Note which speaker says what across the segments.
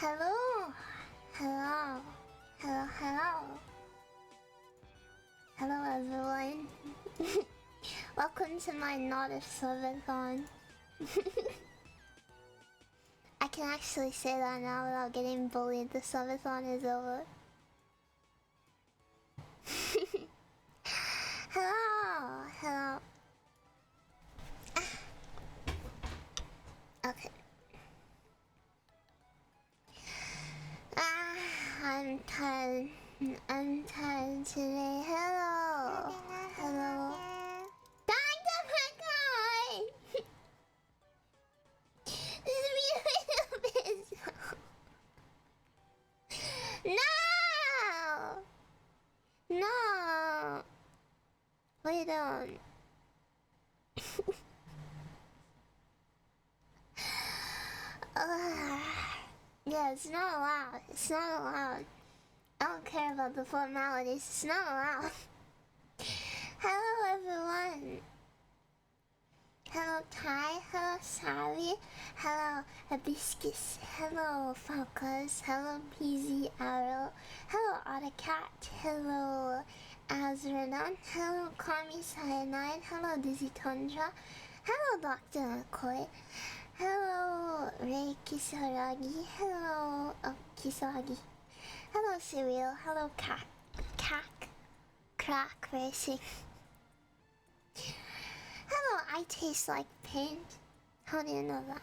Speaker 1: Hello, hello, hello, hello, hello everyone. Welcome to my not a subathon. I can actually say that now without getting bullied. The subathon is over. Hello, hello. Okay. I'm tired. I'm tired today. Hello. Hello. Oh my god! This is really No! No! Wait down. Yeah, it's not allowed. It's not allowed. I don't care about the formalities. It's not allowed. Hello, everyone. Hello, Ty. Hello, Sally. Hello, Hibiscus. Hello, Falcus. Hello, PZ Arrow. Hello, Autocat. Hello, Azradon. Hello, Kami Cyanide. Hello, Dizzy Tundra. Hello, Dr. McCoy. Hello, Ray Kisaragi. Hello, Kisagi. Hello, Cereal. Hello, Crack Racing. Hello, I taste like paint. How do you know that?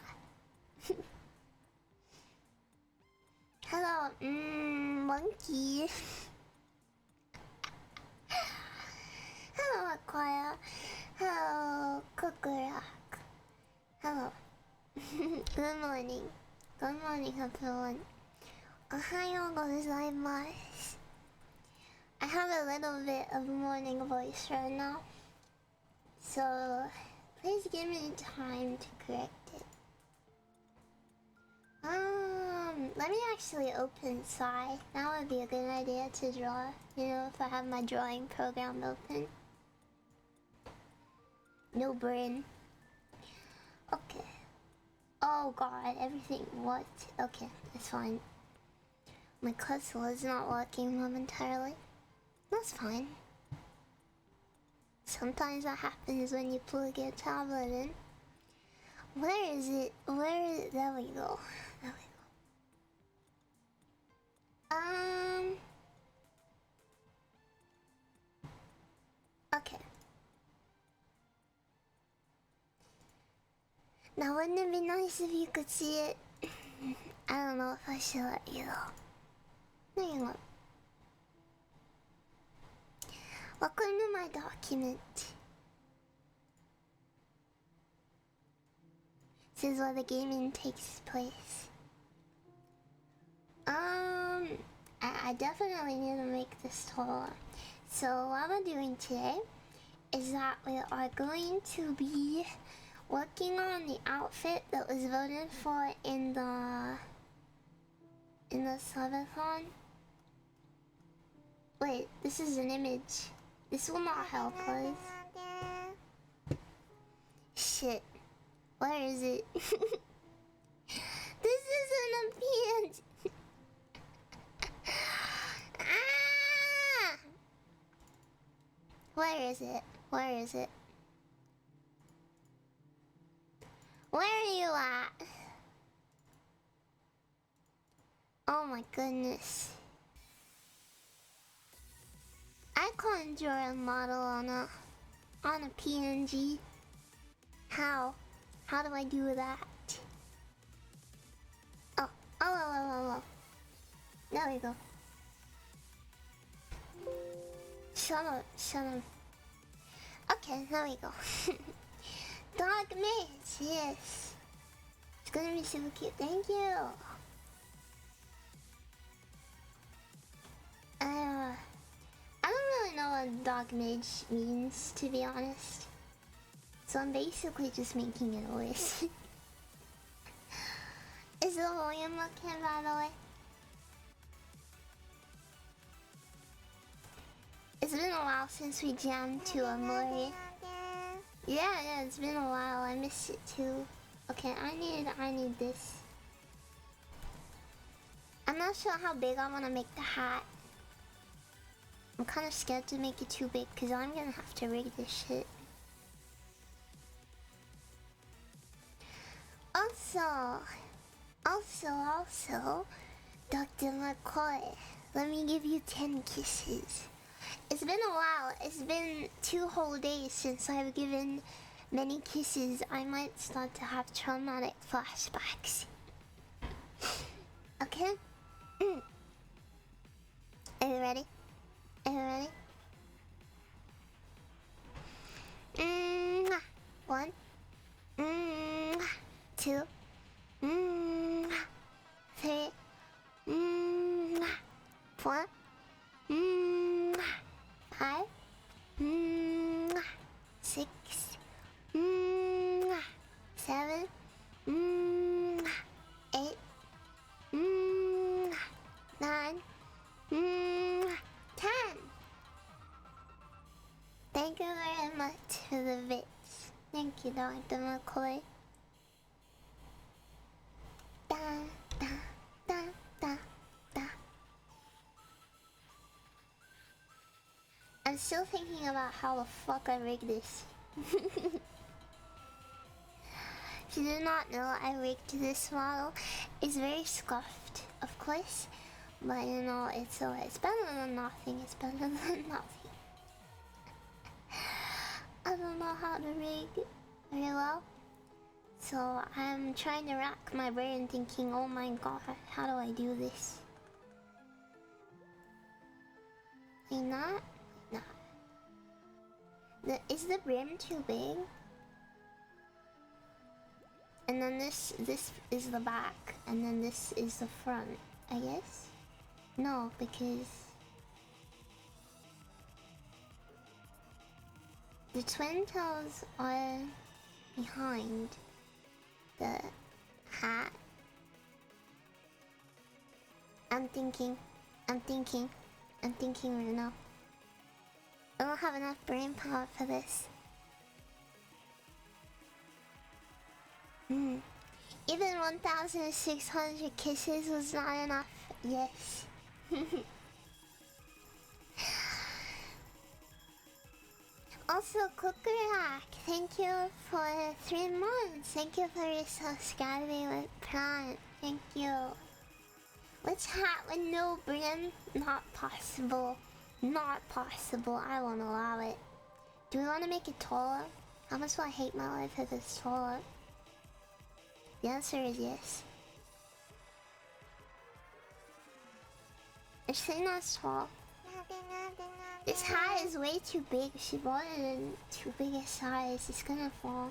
Speaker 1: Hello, Monkey. Hello, Aquia. Hello, Kukurak. Hello. Good morning. Good morning, everyone. Ohayo gozaimasu. I have a little bit of morning voice right now, so please give me time to correct it. Let me actually open Psy. That would be a good idea to draw. You know, if I have my drawing program open. No brain. Okay. Oh god, everything. What? Okay, it's fine. My cursor is not working momentarily. That's fine. Sometimes that happens when you plug your tablet in. Where is it? Where is it? There we go. There we go. Okay. Now wouldn't it be nice if you could see it? I don't know if I should let you though. There you go. Welcome to my document. This is where the gaming takes place. I definitely need to make this taller. So what we're doing today is that we are going to be working on the outfit that was voted for in the subathon. Wait, this is an image. This will not help us. Shit. Where is it? This isn't a PNG. Ah! Where is it? Where is it? Where are you at? Oh my goodness. I can't draw a model on a PNG. How? How do I do that? Oh. There we go. Shut up. Okay, there we go. Dog mate, yes. It's gonna be super cute. Thank you. I don't really know what dog mage means, to be honest. So I'm basically just making it a list. Is the volume okay, by the way? It's been a while since we jammed to a Mori. Yeah, it's been a while. I missed it too. Okay, I need this. not sure how big I want to make the hat. I'm kind of scared to make it too big because I'm gonna have to rig this shit. Also, Dr. McCoy, let me give you 10 kisses. It's been a while. It's been 2 whole days since I've given many kisses. I might start to have traumatic flashbacks. Okay? Are you ready? Are you ready? Mwah. 1, 2, 3, 4, 5, 6, 7, 8, 9, 10. Thank you very much for the bits. Thank you, Dr. McCoy. Da, da, da, da, da. I'm still thinking about how the fuck I rigged this. If you do not know, I rigged this model. It's very scuffed, of course, but you know, it's better than nothing. It's better than nothing. I don't know how to rig very well, so I'm trying to rack my brain thinking, oh my god, how do I do this? Like not? No. Is the brim too big? And then this is the back, and then this is the front, I guess? No, because the twin tails are behind the hat. I'm thinking right now. I don't have enough brain power for this. Even 1,600 kisses was not enough. Yes. Also, Kukurak, thank you for 3 months. Thank you for subscribing with Prime. Thank you. Which hat with no brim? Not possible. Not possible. I won't allow it. Do we want to make it taller? How much will I hate my life if it's taller? The answer is yes. It's saying that's tall. This hat is way too big. She bought it in too big a size. It's gonna fall.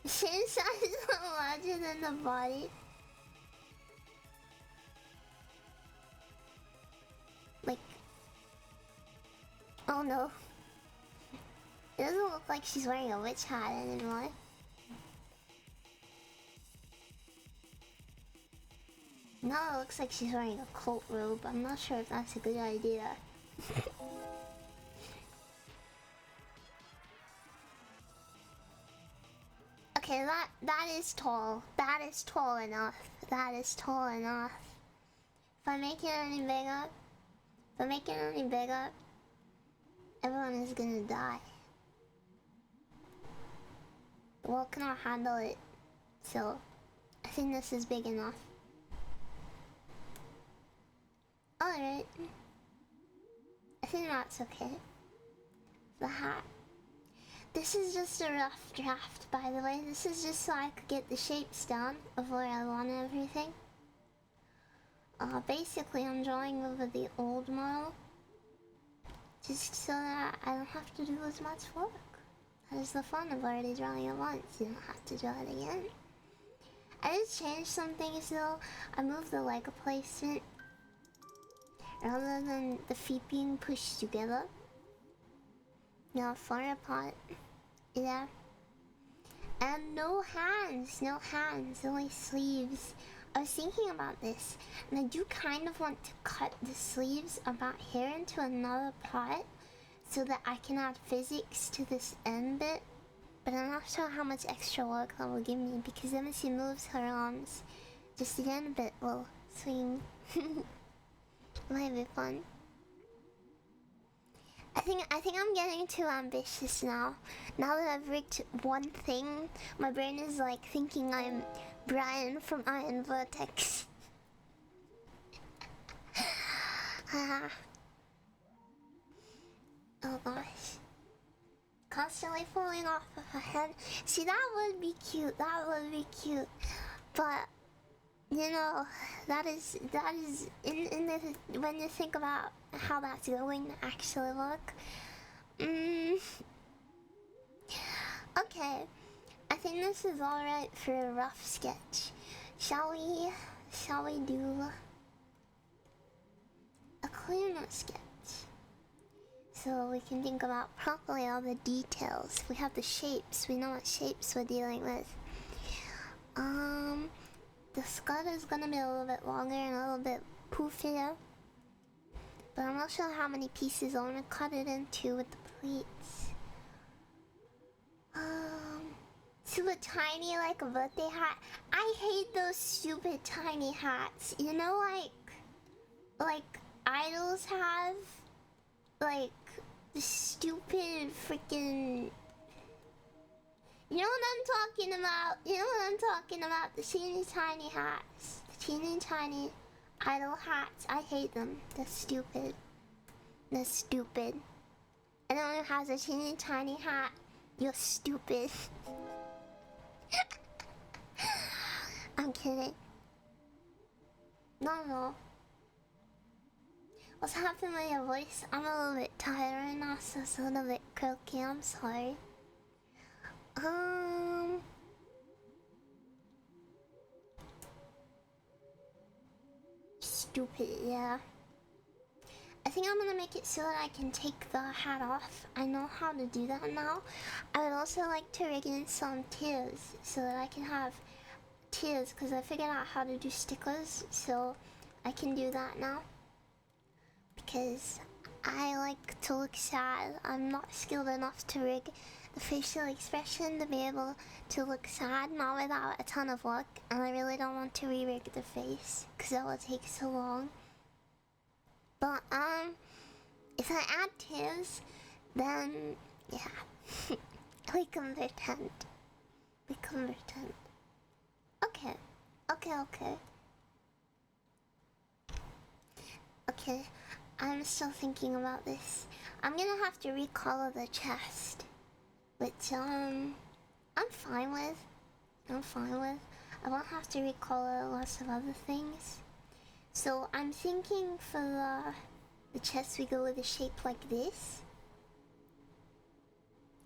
Speaker 1: The shin size is larger than the body. Like, oh no. It doesn't look like she's wearing a witch hat anymore. Now it looks like she's wearing a cult robe. I'm not sure if that's a good idea. Okay, that is tall. That is tall enough. That is tall enough. If I make it any bigger, everyone is gonna die. The wall cannot handle it. So, I think this is big enough. Alright. I think that's okay. The hat. This is just a rough draft, by the way. This is just so I could get the shapes down of where I want everything. Basically, I'm drawing over the old model. Just so that I don't have to do as much work. That is the fun of already drawing it once. You don't have to draw it again. I just changed some things though. I moved the Lego placement. Rather than the feet being pushed together, now far apart. Yeah. And no hands, only sleeves. I was thinking about this, and I do kind of want to cut the sleeves about here into another part so that I can add physics to this end bit, but I'm not sure how much extra work that will give me because then when she moves her arms, just the end bit will swing. Might be fun. I think I'm getting too ambitious now. Now that I've rigged one thing, my brain is like thinking I'm Brian from Iron Vortex. Oh gosh. Constantly falling off of her head. See, that would be cute. That would be cute. But you know, that is in the, when you think about how that's going to actually look. Okay, I think this is alright for a rough sketch. Shall we do a cleaner sketch? So we can think about properly all the details. We have the shapes, we know what shapes we're dealing with. The skirt is gonna be a little bit longer and a little bit poofier. But I'm not sure how many pieces I want to cut it into with the pleats. Super tiny like a birthday hat. I hate those stupid tiny hats. You know, like idols have? Like, the stupid freaking... You know what I'm talking about? You know what I'm talking about? The teeny tiny hats. The teeny tiny idol hats. I hate them. They're stupid. They're stupid. Anyone who has a teeny tiny hat, you're stupid. I'm kidding. No. What's happening with your voice? I'm a little bit tired right now, so it's a little bit croaky. I'm sorry. Stupid, yeah. I think I'm gonna make it so that I can take the hat off. I know how to do that now. I would also like to rig in some tears so that I can have tears, because I figured out how to do stickers, so I can do that now. Because I like to look sad. I'm not skilled enough to rig the facial expression to be able to look sad, not without a ton of work, and I really don't want to re-rig the face because that would take so long. But if I add tears, then yeah, we can pretend. Okay. I'm still thinking about this. I'm gonna have to recolor the chest, which I'm fine with. I won't have to recolor lots of other things. So I'm thinking for the chest we go with a shape like this.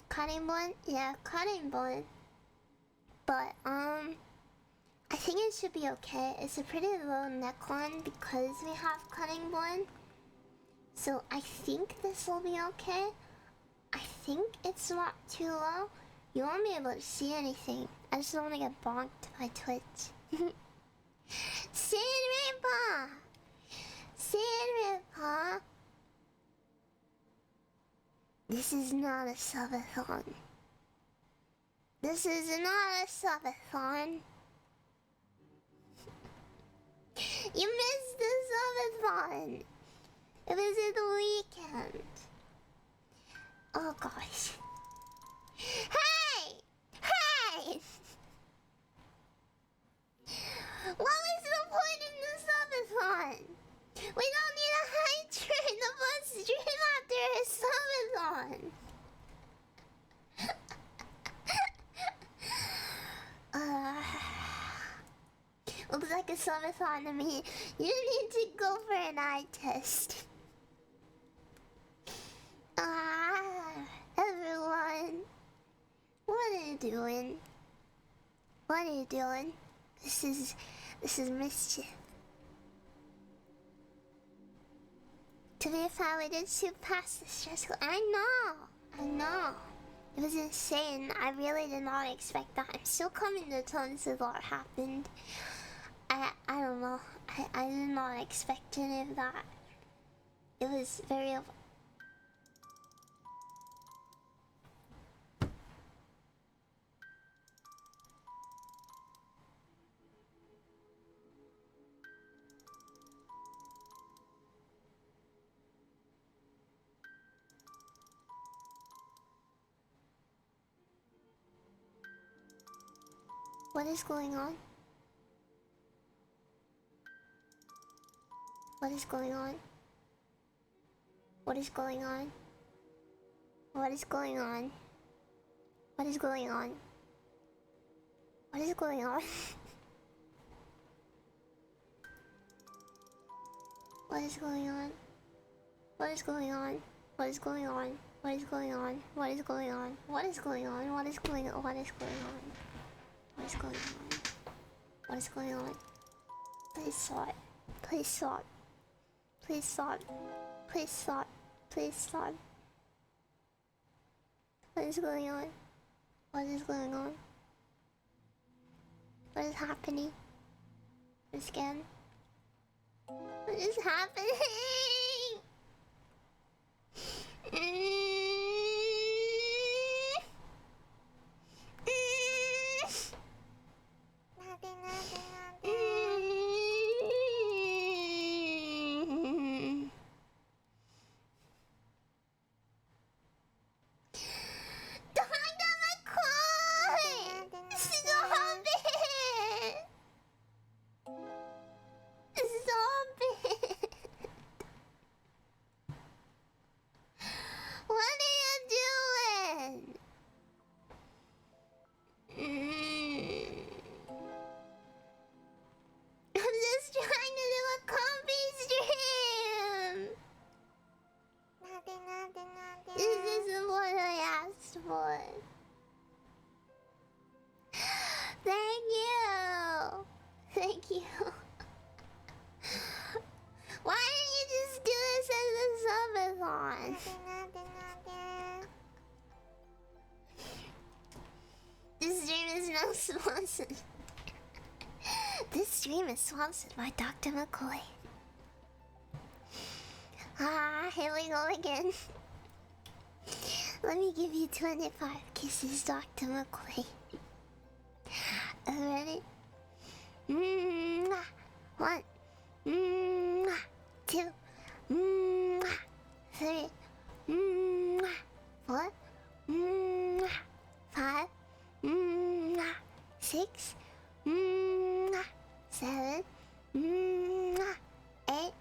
Speaker 1: Cutting board? Yeah, cutting board. But I think it should be okay. It's a pretty low neckline because we have cutting board. So I think this will be okay. I think it's not too low. You won't be able to see anything. I just don't want to get bonked by Twitch. Sandripa! This is not a subathon. This is not a subathon. You missed the subathon. It was at the weekend. Oh gosh. Hey! What was the point in the subathon? We don't need a hydrate the bus stream after a subathon. Looks like a subathon to me. You need to go for an eye test. Everyone. What are you doing? This is mischief. To be fair, we did shoot past the stress. I know. It was insane. I really did not expect that. I'm still coming to terms with what happened. I don't know. I did not expect any of that. It was very... What is going on? What is going on? What is going on? What is going on? What is going on? What is going on? What is going on? What is going on? What is going on? What is going on? What is going on? What is going on? What is going on? What is going on? What is going on? What is going on? Please stop. Please stop. Please stop. Please stop. Please stop. What is going on? What is going on? What is happening? Again? What is happening? Thank you. Thank you. Why didn't you just do this as a subathon? This stream is not sponsored. This stream is sponsored by Dr. McCoy. Here we go again. Let me give you 25 kisses, Dr. McCoy. Ready? Mwah. 1, mwah. 2, mwah. 3, mwah. 4, mwah. 5, mwah. 6, mwah. 7, mwah. 8,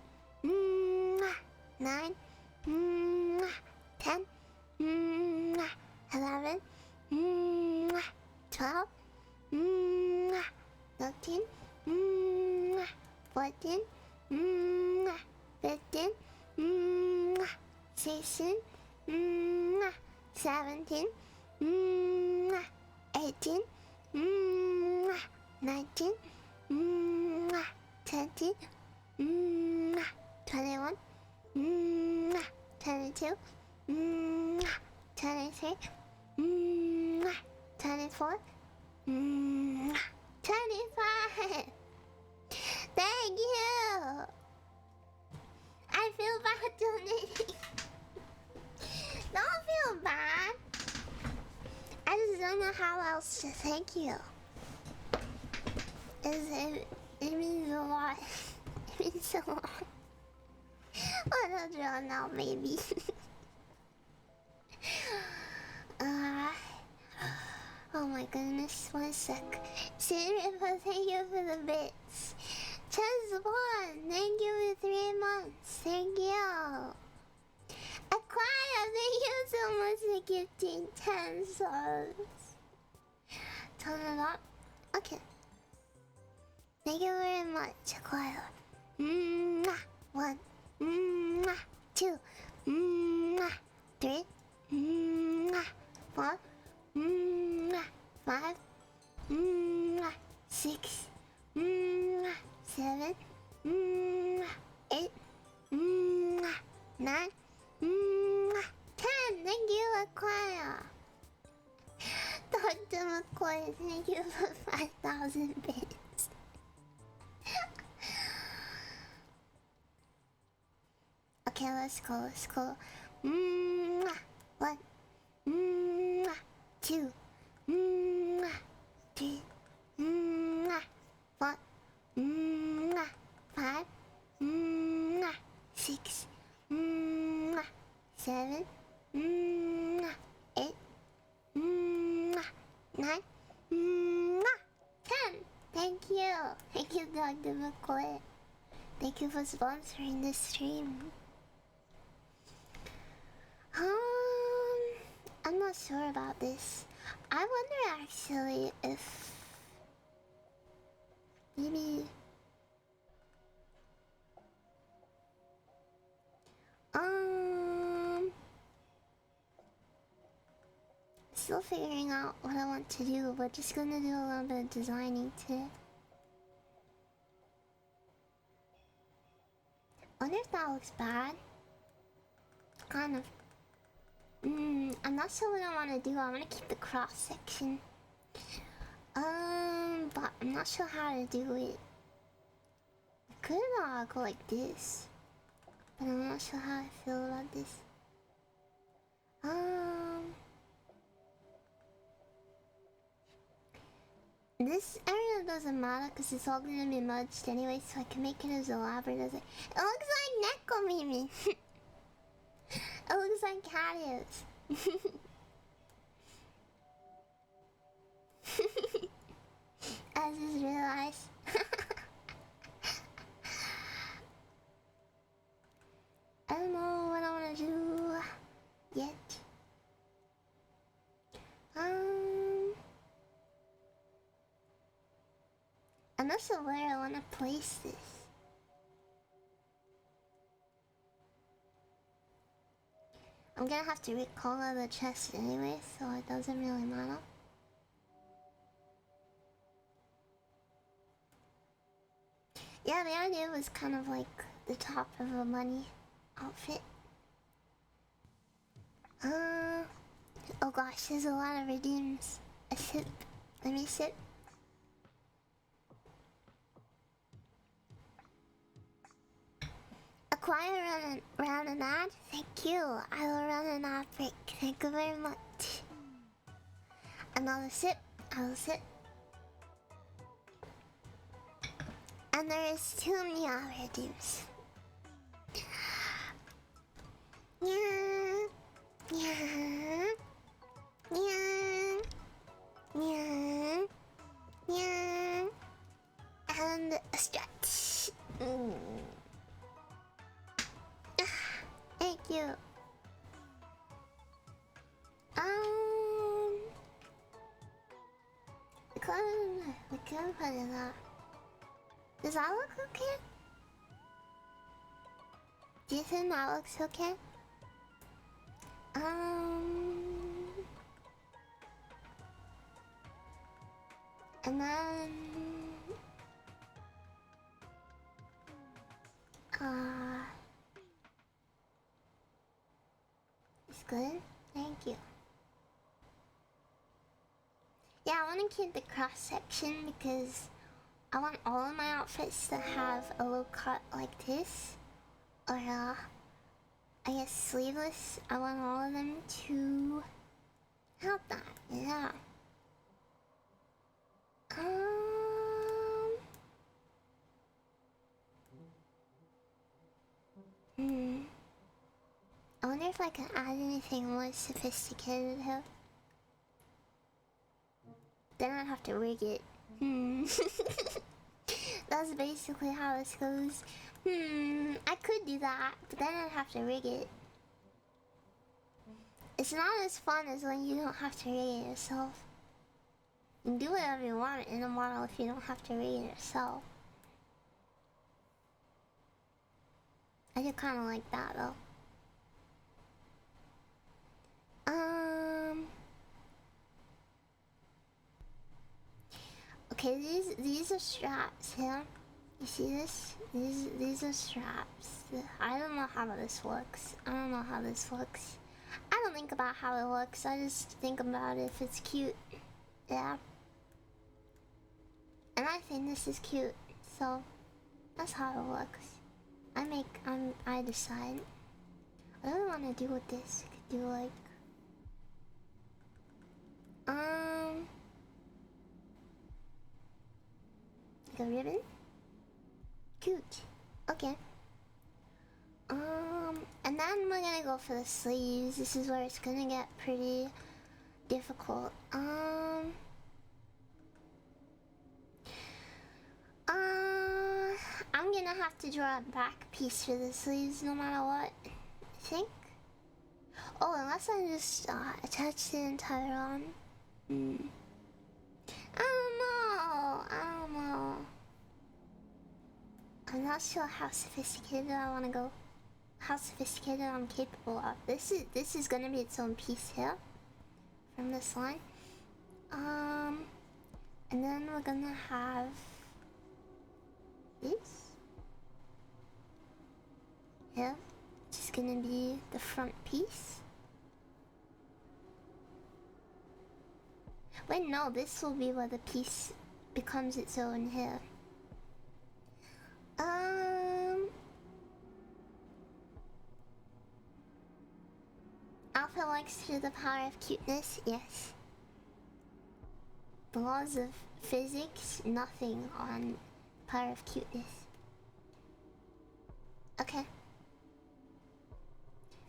Speaker 1: mwah. 9, mwah. 10, mwah. 11, mwah. 12, mwah. 13, mwah. 14, mwah. 15, mwah. 16, mwah. 17, mwah. 18, mwah. 19, mwah. 20, mwah. 21, mwah. 22, mwah. 23, mwah. 24, mwah. 25. Thank you. I feel bad donating. Don't feel bad. I just don't know how else to thank you. It means a lot. It means a lot. I don't know now, maybe. Oh my goodness, 1 sec. Siripa, thank you for the bits. Chess1, thank you for 3 months. Thank you. Aquia, thank you so much for gifting 10 subs. Turn it up. Okay. Thank you very much, Aquia. 1, 2, 3, 4, 5, 6, 7, 8, 9, 10. Thank you, Aquia. Dr. McCoy, thank you for 5,000 bits. Okay, let's go, let's go. 1, 2, 3, 4, 5, 6, 7, 8, 9, 10. Mukoi. Thank you for sponsoring this stream. I'm not sure about this. I wonder actually if maybe still figuring out what I want to do. We're just gonna do a little bit of designing today. Wonder if that looks bad. Kind of. I'm not sure what I want to do. I want to keep the cross section. But I'm not sure how to do it. I could go like this, but I'm not sure how I feel about this. This area doesn't matter because it's all gonna be merged anyway, so I can make it as elaborate as it. It looks like Neko Mimi. It looks like Cadius. I just realized. I don't know what I want to do yet. I'm not sure where I want to place this. I'm gonna have to recolor the chest anyway, so it doesn't really matter. Yeah, the idea was kind of like the top of a bunny outfit. Oh gosh, there's a lot of redeems. A sip. Let me sip. Acquire run an ad? Thank you. I will run an ad break. Thank you very much. Another sip. I will sip. And there is 2 Meow redeems. Yeah. Yeah. Yeah. Yeah. Yeah. And a stretch. Thank you. We can put it up. Does that look okay? Do you think that looks okay? And then it's good. Thank you. Yeah, I want to keep the cross section because I want all of my outfits to have a low cut like this, or I guess sleeveless. I want all of them to have that. Yeah. I wonder if I can add anything more sophisticated here. Then I'd have to rig it. That's basically how this goes. I could do that, but then I'd have to rig it. It's not as fun as when you don't have to rig it yourself. You can do whatever you want in a model if you don't have to rig it yourself. I do kind of like that though. Okay, these are straps here. You see this? These are straps. I don't know how this works. I don't know how this works. I don't think about how it works. I just think about if it's cute. Yeah. And I think this is cute. So that's how it works. I decide. What do I want to do with this? I could do like a ribbon? Cute. Okay. And then we're gonna go for the sleeves. This is where it's gonna get pretty difficult. have to draw a back piece for the sleeves no matter what, I think. Oh, unless I just attach the entire arm. I don't know. I don't know. I'm not sure how sophisticated I want to go. How sophisticated I'm capable of. This is gonna be its own piece here from this line. And then we're gonna have this here, which is gonna be the front piece. Wait, no, this will be where the piece becomes its own here. Alpha likes through the power of cuteness, yes. The laws of physics, nothing on power of cuteness. Okay.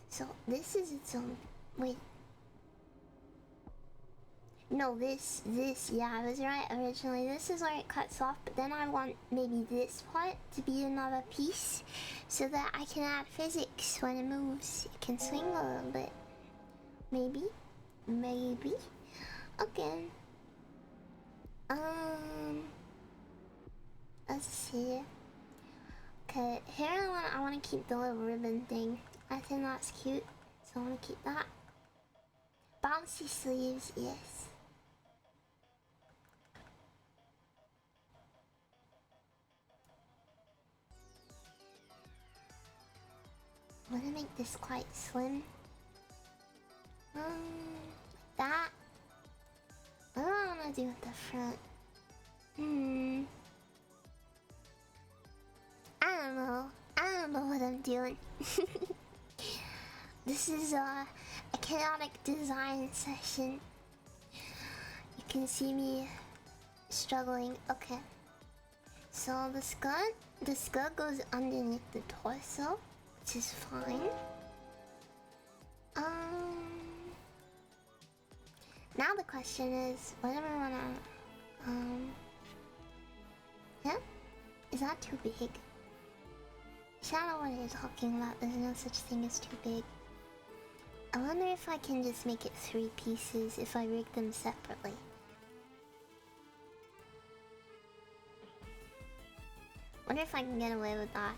Speaker 1: So this is its own. Wait. No, this, yeah, I was right originally. This is where it cuts off, but then I want maybe this part to be another piece so that I can add physics when it moves. It can swing a little bit. Maybe. Maybe. Okay. Let's see. Okay, here I want to keep the little ribbon thing. I think that's cute, so I want to keep that. Bouncy sleeves, yes. I want to make this quite slim. That. What do I want to do with the front? I don't know what I'm doing. This is a chaotic design session. You can see me struggling. Okay. So the skirt goes underneath the torso, which is fine. Now the question is, what do I wanna, yeah? Is that too big? Shadow, what are you talking about? There's no such thing as too big. I wonder if I can just make it 3 pieces if I rig them separately. Wonder if I can get away with that.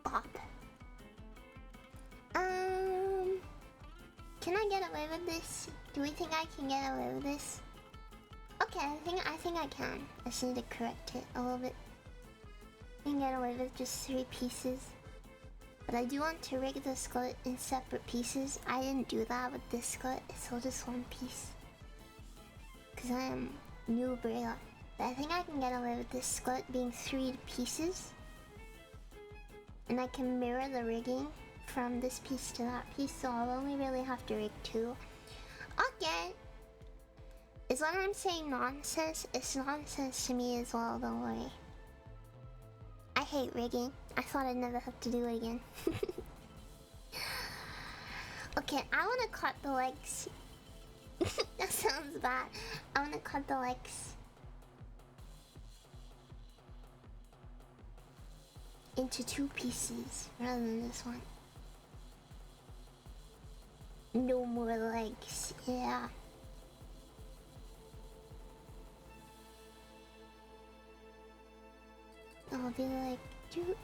Speaker 1: Bop. Can I get away with this? Do we think I can get away with this? Okay, I think I can. I just need to correct it a little bit. I can get away with just 3 pieces. But I do want to rig the skirt in separate pieces. I didn't do that with this skirt. It's all just 1 piece. Because I am new Brea. But I think I can get away with this skirt being 3 pieces. And I can mirror the rigging from this piece to that piece, so I'll only really have to rig 2. Okay! Is what I'm saying nonsense? It's nonsense to me as well, don't worry. I hate rigging. I thought I'd never have to do it again. Okay, I wanna cut the legs. That sounds bad. I wanna cut the legs into 2 pieces rather than this one. No more legs, yeah. I'll be like, do.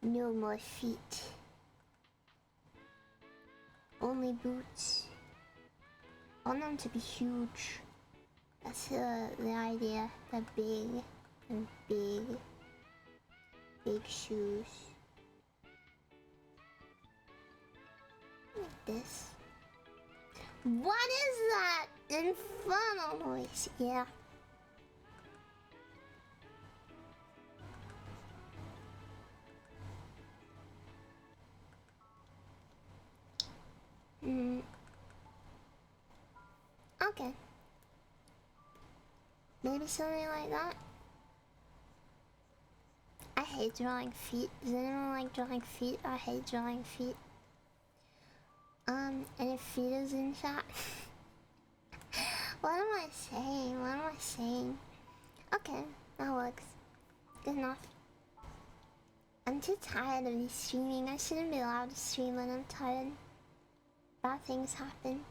Speaker 1: No more feet. Only boots. I want them to be huge. That's the idea. The big shoes. Like this. What is that? Infernal noise. Yeah. Okay. Maybe something like that. I hate drawing feet. Does anyone like drawing feet? I hate drawing feet. Any feet in chat? What am I saying? What am I saying? Okay, that works. Good enough. I'm too tired of these streaming. I shouldn't be allowed to stream when I'm tired. Bad things happen.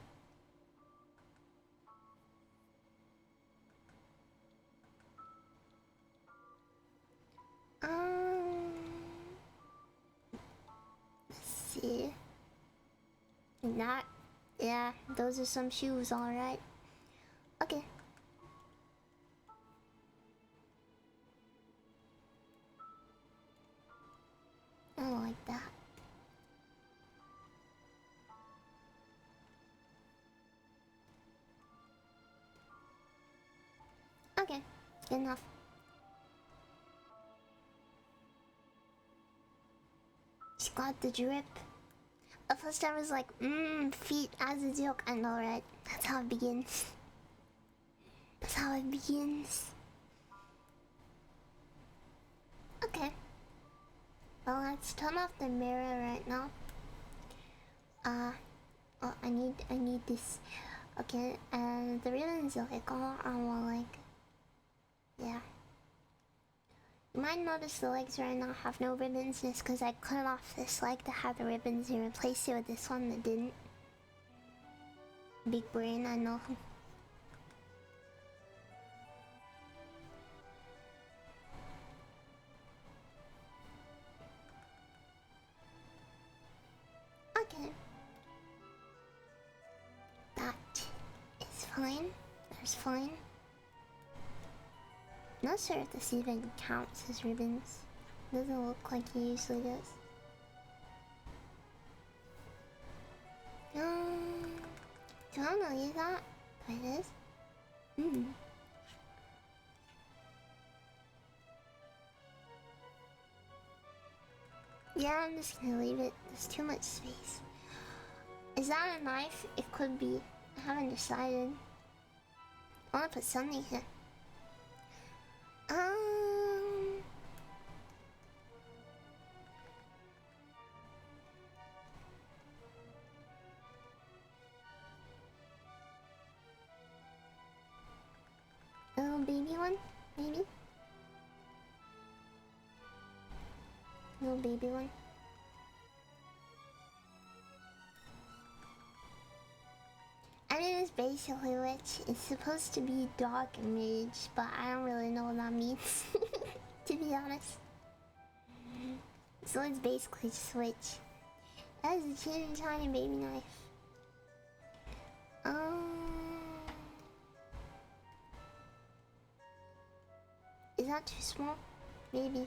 Speaker 1: Let's see. That, yeah, those are some shoes, alright. Okay. I don't like that. Okay, good enough. She got the drip. At first I was like, feet as a joke. I know, right? That's how it begins. That's how it begins. Okay. Well, let's turn off the mirror right now. Oh, I need this. Okay, and the ribbons are like all like, yeah. You might notice the legs right now have no ribbons. It's because I cut off this leg to have the ribbons and replaced it with this one that didn't. Big brain, I know. Okay. That is fine. That's fine. Not sure if this even counts as ribbons. Doesn't look like it usually does. Do I know you that? It is? Yeah, I'm just gonna leave it. There's too much space. Is that a knife? It could be. I haven't decided. I wanna put something here. A little baby one, maybe? Little baby one. I mean, it's basically witch. It's supposed to be dark mage, but I don't really know what that means, to be honest. So it's basically just witch. That is a teeny tiny baby knife. Is that too small? Maybe.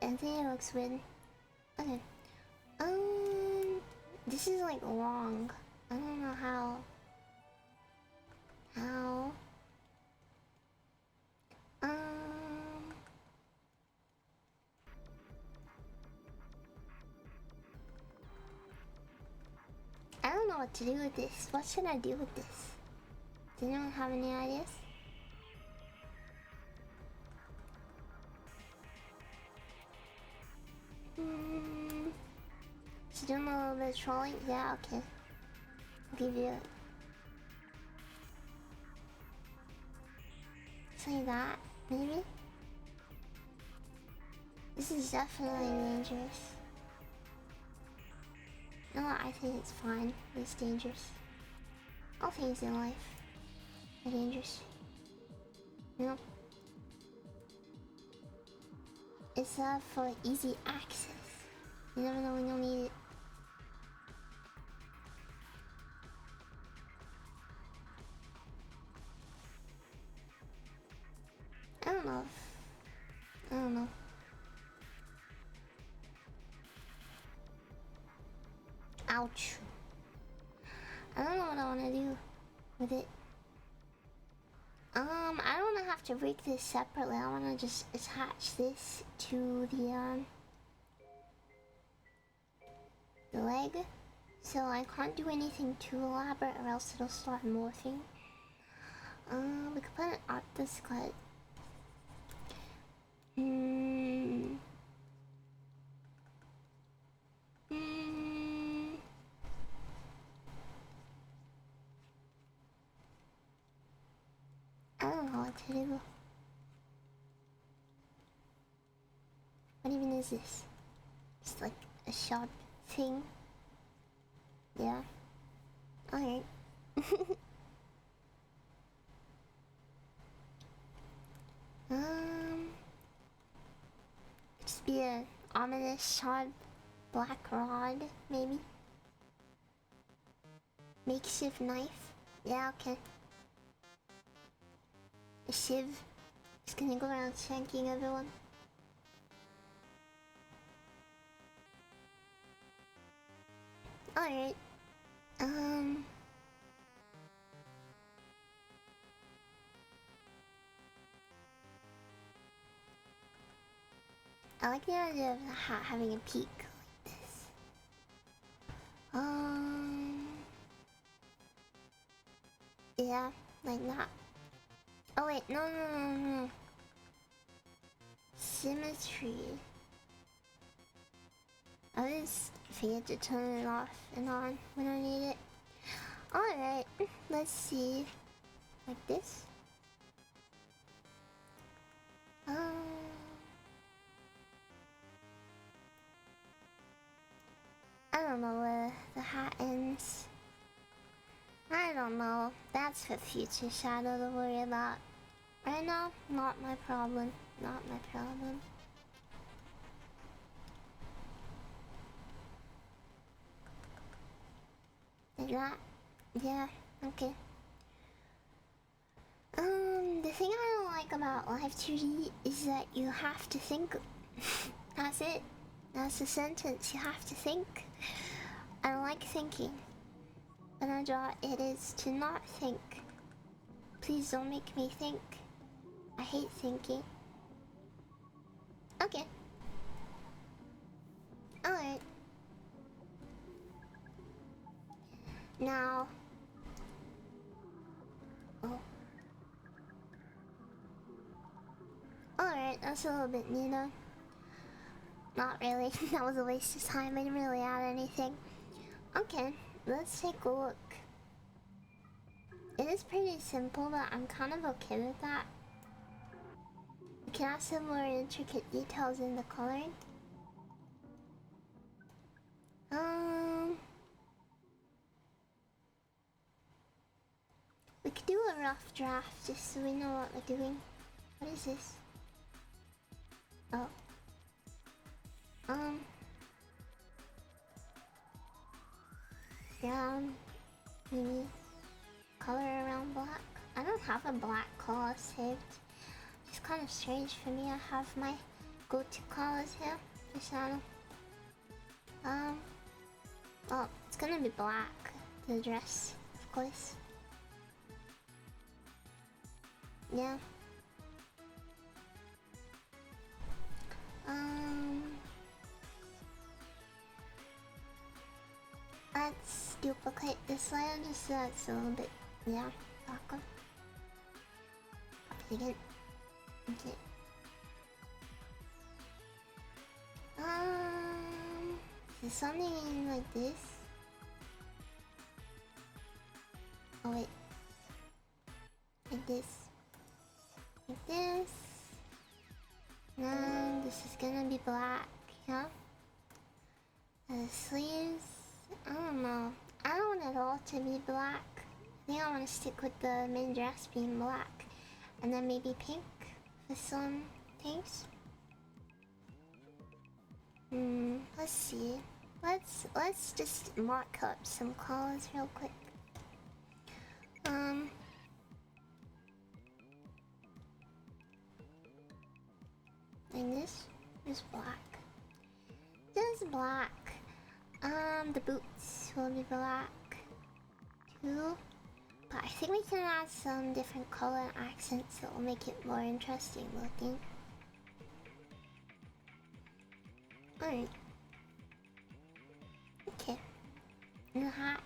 Speaker 1: I think it looks weird. Okay. This is like long. I don't know how. I don't know what to do with this. What should I do with this? Does anyone have any ideas? Should do a little bit of trolling? Yeah, okay. I'll give you it. Say that, maybe? This is definitely dangerous. No, I think it's fine. It's dangerous. All things in life are dangerous. You know? It's for easy access. You never know when you'll need it. I don't know. Ouch. I don't know what I want to do with it. I don't want to have to break this separately. I want to just attach this to the leg. So I can't do anything too elaborate or else it'll start morphing. We could put it up this cut. I don't know what to do. What even is this? Just like a sharp thing? Yeah. Alright. Just be a ominous sharp black rod, maybe? Makeshift knife? Yeah, okay. A shiv. Just gonna go around shanking everyone. Alright. I like the idea of the hat having a peak like this. Yeah, like that. Oh wait, no. Symmetry. I always forget to turn it off and on when I need it. Alright, let's see. Like this. I don't know where the hat ends. I don't know. That's for future Shadow to worry about. Right now, not my problem. Not my problem. Like that? Yeah, okay. The thing I don't like about Live 2D is that you have to think. That's it. That's the sentence. You have to think. I don't like thinking. When I draw, it is to not think. Please don't make me think. I hate thinking. Okay. Alright. Now. Oh. Alright, that's a little bit neater. Not really. That was a waste of time. I didn't really add anything. Okay, let's take a look. It is pretty simple, but I'm kind of okay with that. We can add some more intricate details in the coloring. We could do a rough draft just so we know what we're doing. What is this? Oh. Brown, maybe color around black. I don't have a black color saved. It's kind of strange for me. I have my go-to colors here. The shadow. Well, it's gonna be black. The dress, of course. Yeah. Let's duplicate this layer just so it's a little bit, yeah, darker. Copy again. Okay. Is something like this? Oh wait. Like this. Like this. And this is gonna be black, yeah? The sleeves, I don't know. I don't want it all to be black. I think I want to stick with the main dress being black. And then maybe pink for some things. Let's see. Let's just mark up some colors real quick. Like this is black. This is black. The boots will be black too. But I think we can add some different color accents that will make it more interesting looking. Alright. Okay. in the hat.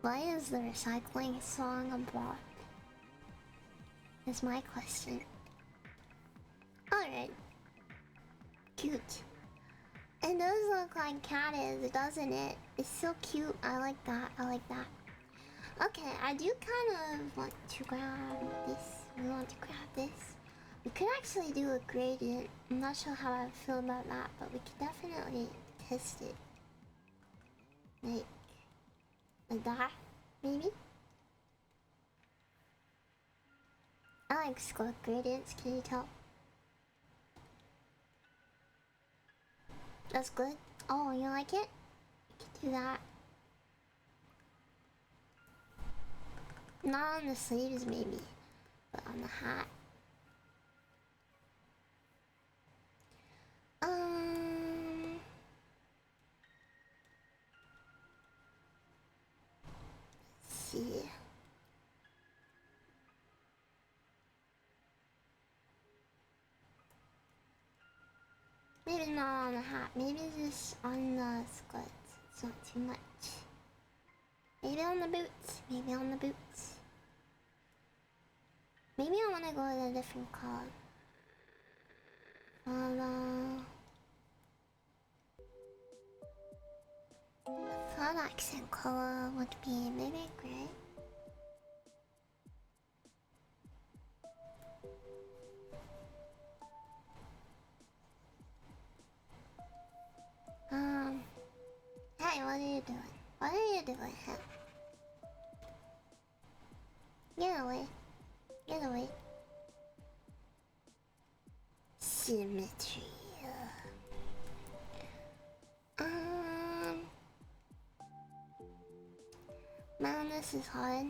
Speaker 1: Why is the recycling song a block? Is my question. Alright. Cute. It does look like cat is, doesn't it? It's so cute. I like that. I like that. Okay, I do kind of want to grab this. We want to grab this. We could actually do a gradient. I'm not sure how I feel about that, but we could definitely test it. Like that, maybe? I like score gradients, can you tell? That's good. Oh, you like it? We could do that. Not on the sleeves, maybe, but on the hat. Let's see. Maybe not on the hat. Maybe just on the skirts. It's not too much. Maybe on the boots. Maybe on the boots. Maybe I want to go with a different color. The third accent color would be maybe gray. Hey, what are you doing? What are you doing here? Get away. Get away. Symmetry. Man, this is hard.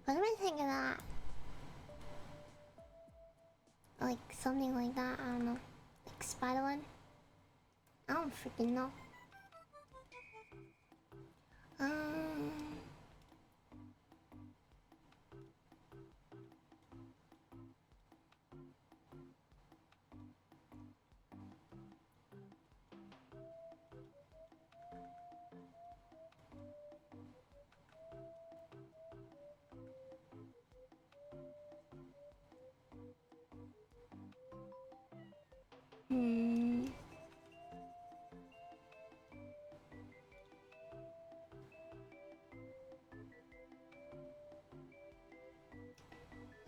Speaker 1: What do I think of that? Like something like that, I don't know. Like Spider-Man? I don't freaking know. I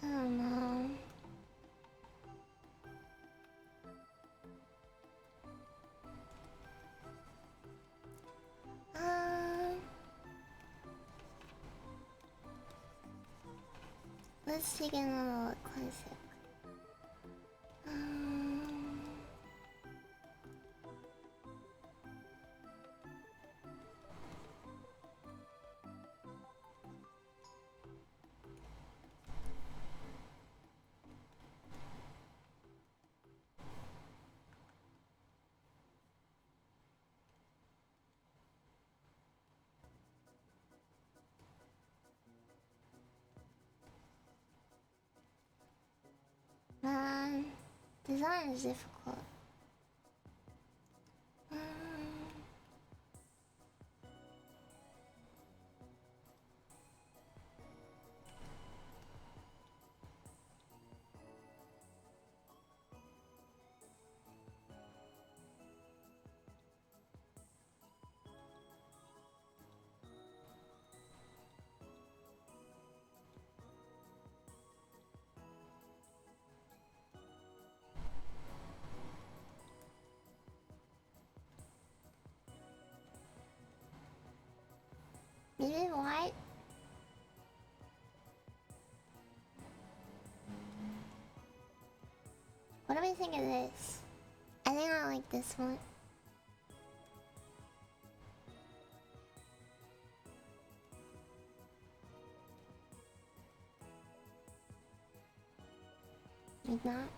Speaker 1: don't know. Let's take another classic. Man, design is difficult. Maybe white? What do we think of this? I think I like this one. Like that.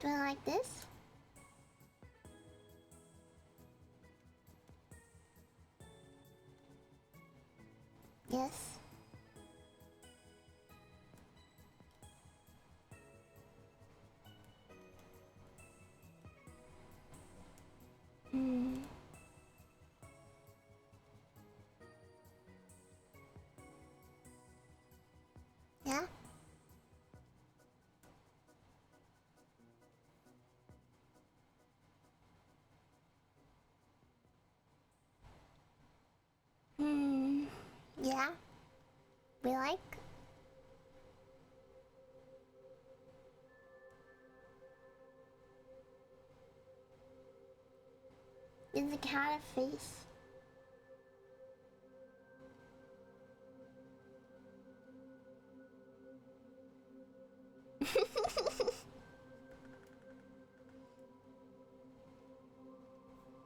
Speaker 1: Do I like this? Yes. Yeah? Yeah? We like? Is the cat a face?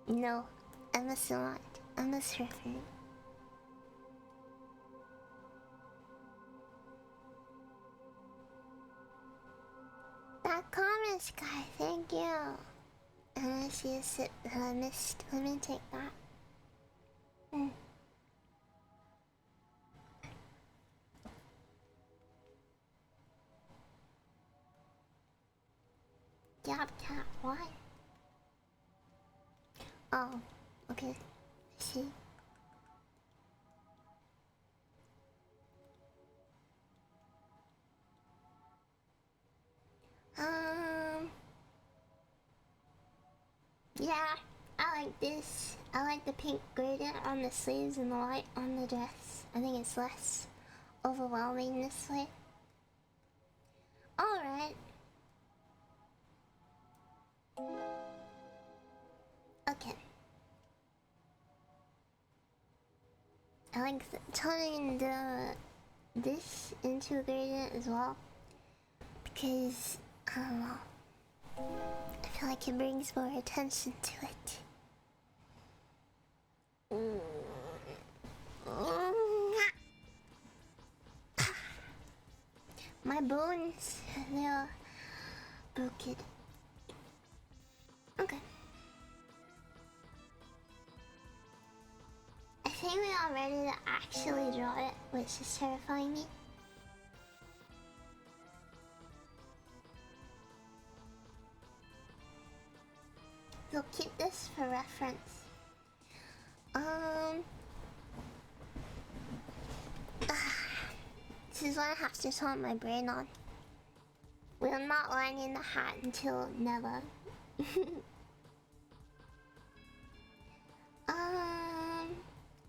Speaker 1: No, I'm a salad. I'm a surfer. That comment, Sky, thank you. And I see a sip that I missed. Let me take that. Yeah, cat, why? Oh, okay. I see. Yeah, I like this. I like the pink gradient on the sleeves and the white on the dress. I think it's less overwhelming this way. Alright. Okay. I like turning this into a gradient as well. Because, I don't know. I feel like it brings more attention to it. My bones, they're broken. Okay. I think we are ready to actually draw it, which is terrifying me. So keep this for reference. This is what I have to turn my brain on. We're not lining the hat until never.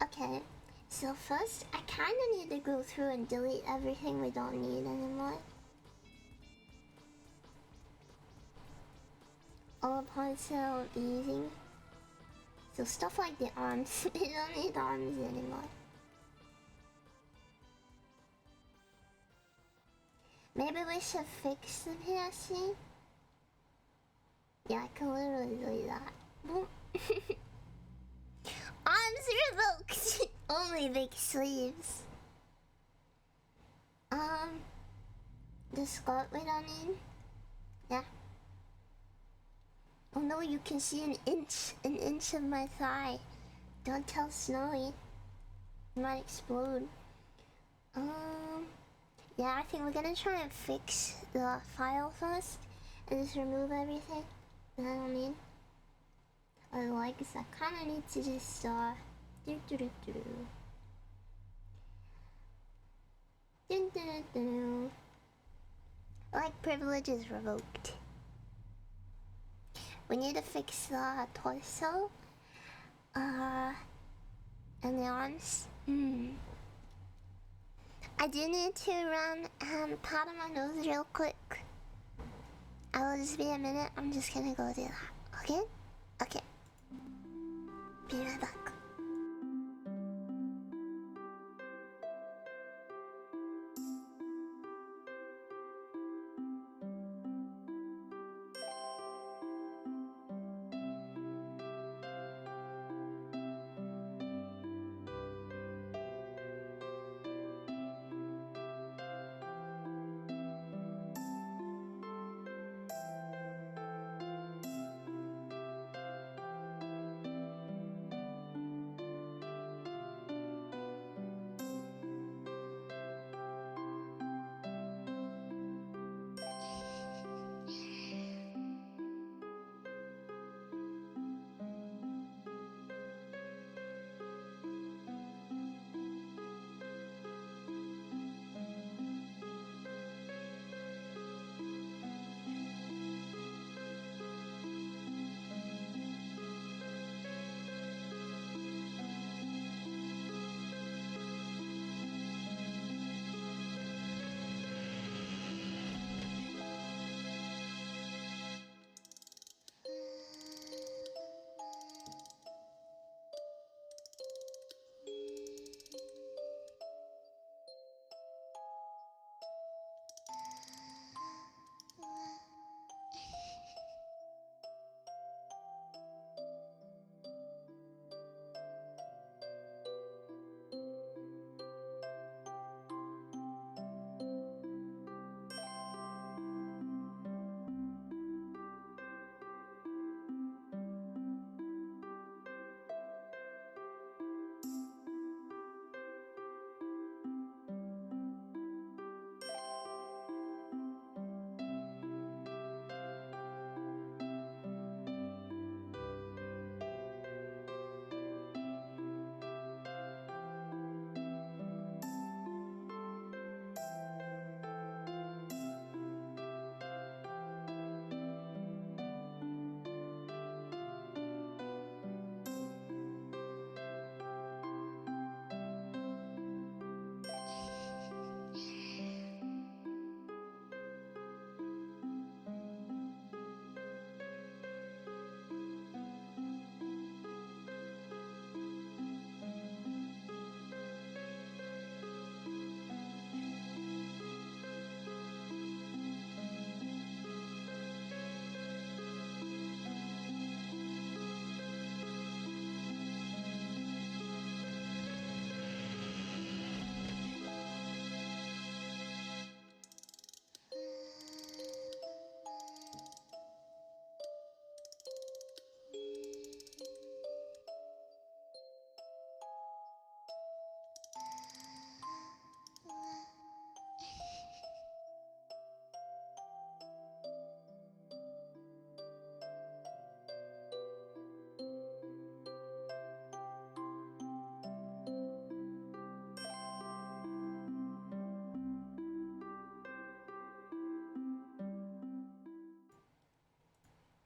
Speaker 1: Okay. So first, I kind of need to go through and delete everything we don't need anymore. All the parts that I won't be using. So stuff like the arms, we don't need arms anymore. Maybe we should fix them here, see? Yeah, I can literally delete that. Arms revoked! Only big sleeves. The skirt we don't need. Yeah. Oh no, you can see an inch of my thigh. Don't tell Snowy. It might explode. Yeah, I think we're gonna try and fix the file first and just remove everything that I don't need. Otherwise, I kinda need to just, like, privilege is revoked. We need to fix the torso, and the arms. I do need to run and powder my nose real quick. I will just be a minute. I'm just gonna go do that. Okay? Okay. Be right back.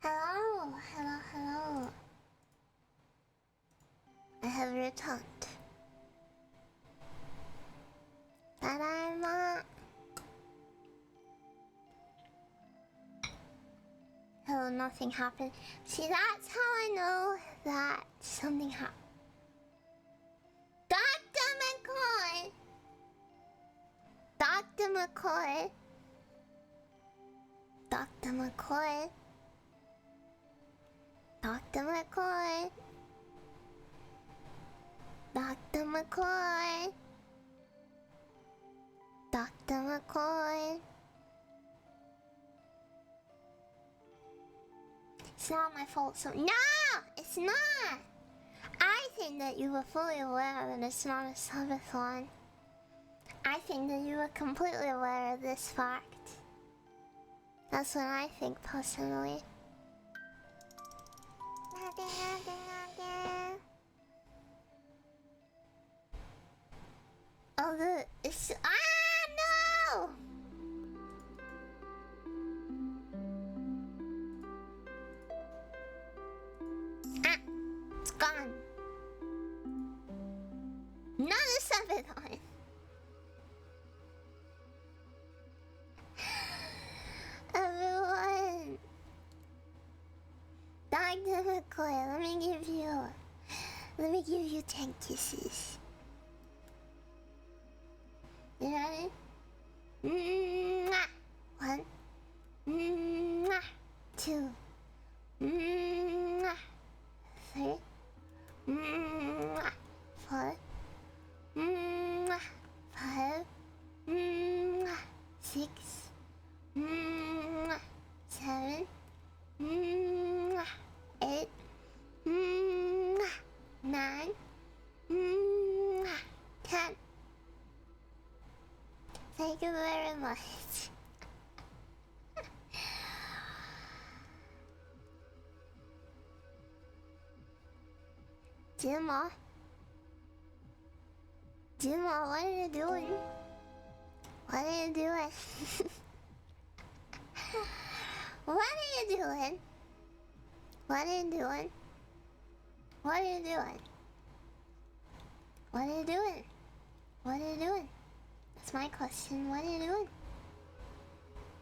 Speaker 1: Hello, hello, hello. I have returned. Tadaima. Hello, nothing happened. See, that's how I know that something happened. Dr. McCoy! Dr. McCoy! Dr. McCoy! Dr. McCoy! Dr. McCoy! Dr. McCoy! It's not my fault, so no! It's not! I think that you were fully aware that it's not a subathon. I think that you were completely aware of this fact. That's what I think personally. Oh, it's no! It's gone. Another subathon. Everyone, Dr. McCoy, let me give you 10 kisses. You ready? Mwah. 1, mwah. 2, mwah. 3, mwah. 4, mwah. 5, mwah. 6, mwah. 7, mwah. 8, mwah. 9, mwah. 10. Thank you very much. Jimma, what are you doing? What are you doing? What are you doing? What are you doing? What are you doing? What are you doing? What are you doing? That's my question. What are you doing?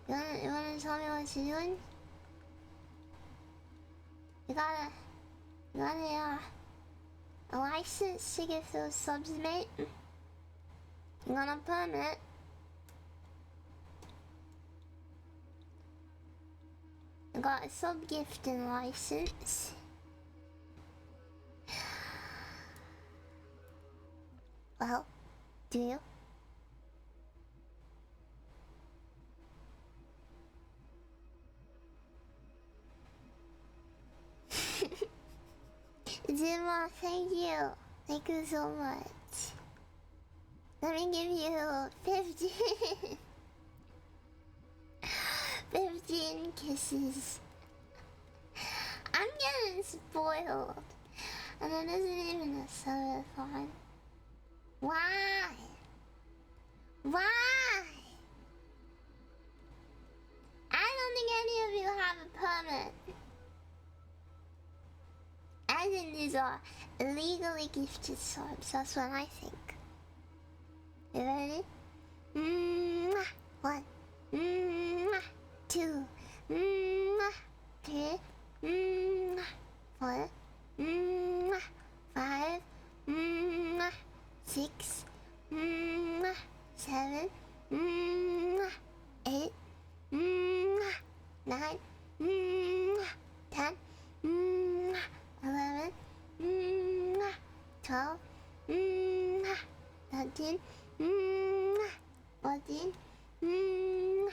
Speaker 1: You wanna tell me what you're doing? You got a license to give those subs, mate? You got a permit? You got a sub gifting license? Well, do you? Zima, thank you. Thank you so much. Let me give you 15. 15 kisses. I'm getting spoiled. And it isn't even a subathon. Why? Why? I don't think any of you have a permit. I think these are illegally gifted subs. That's what I think. You ready? Mwah. 1, mwah. 2, mwah. 3, mwah. 4, mwah. 5, mwah. 6, mwah. 7, mwah. 8, mwah. 9, mwah. 10, mwah. 11, mwah. 12, mwah. 13, mwah. 14, mwah.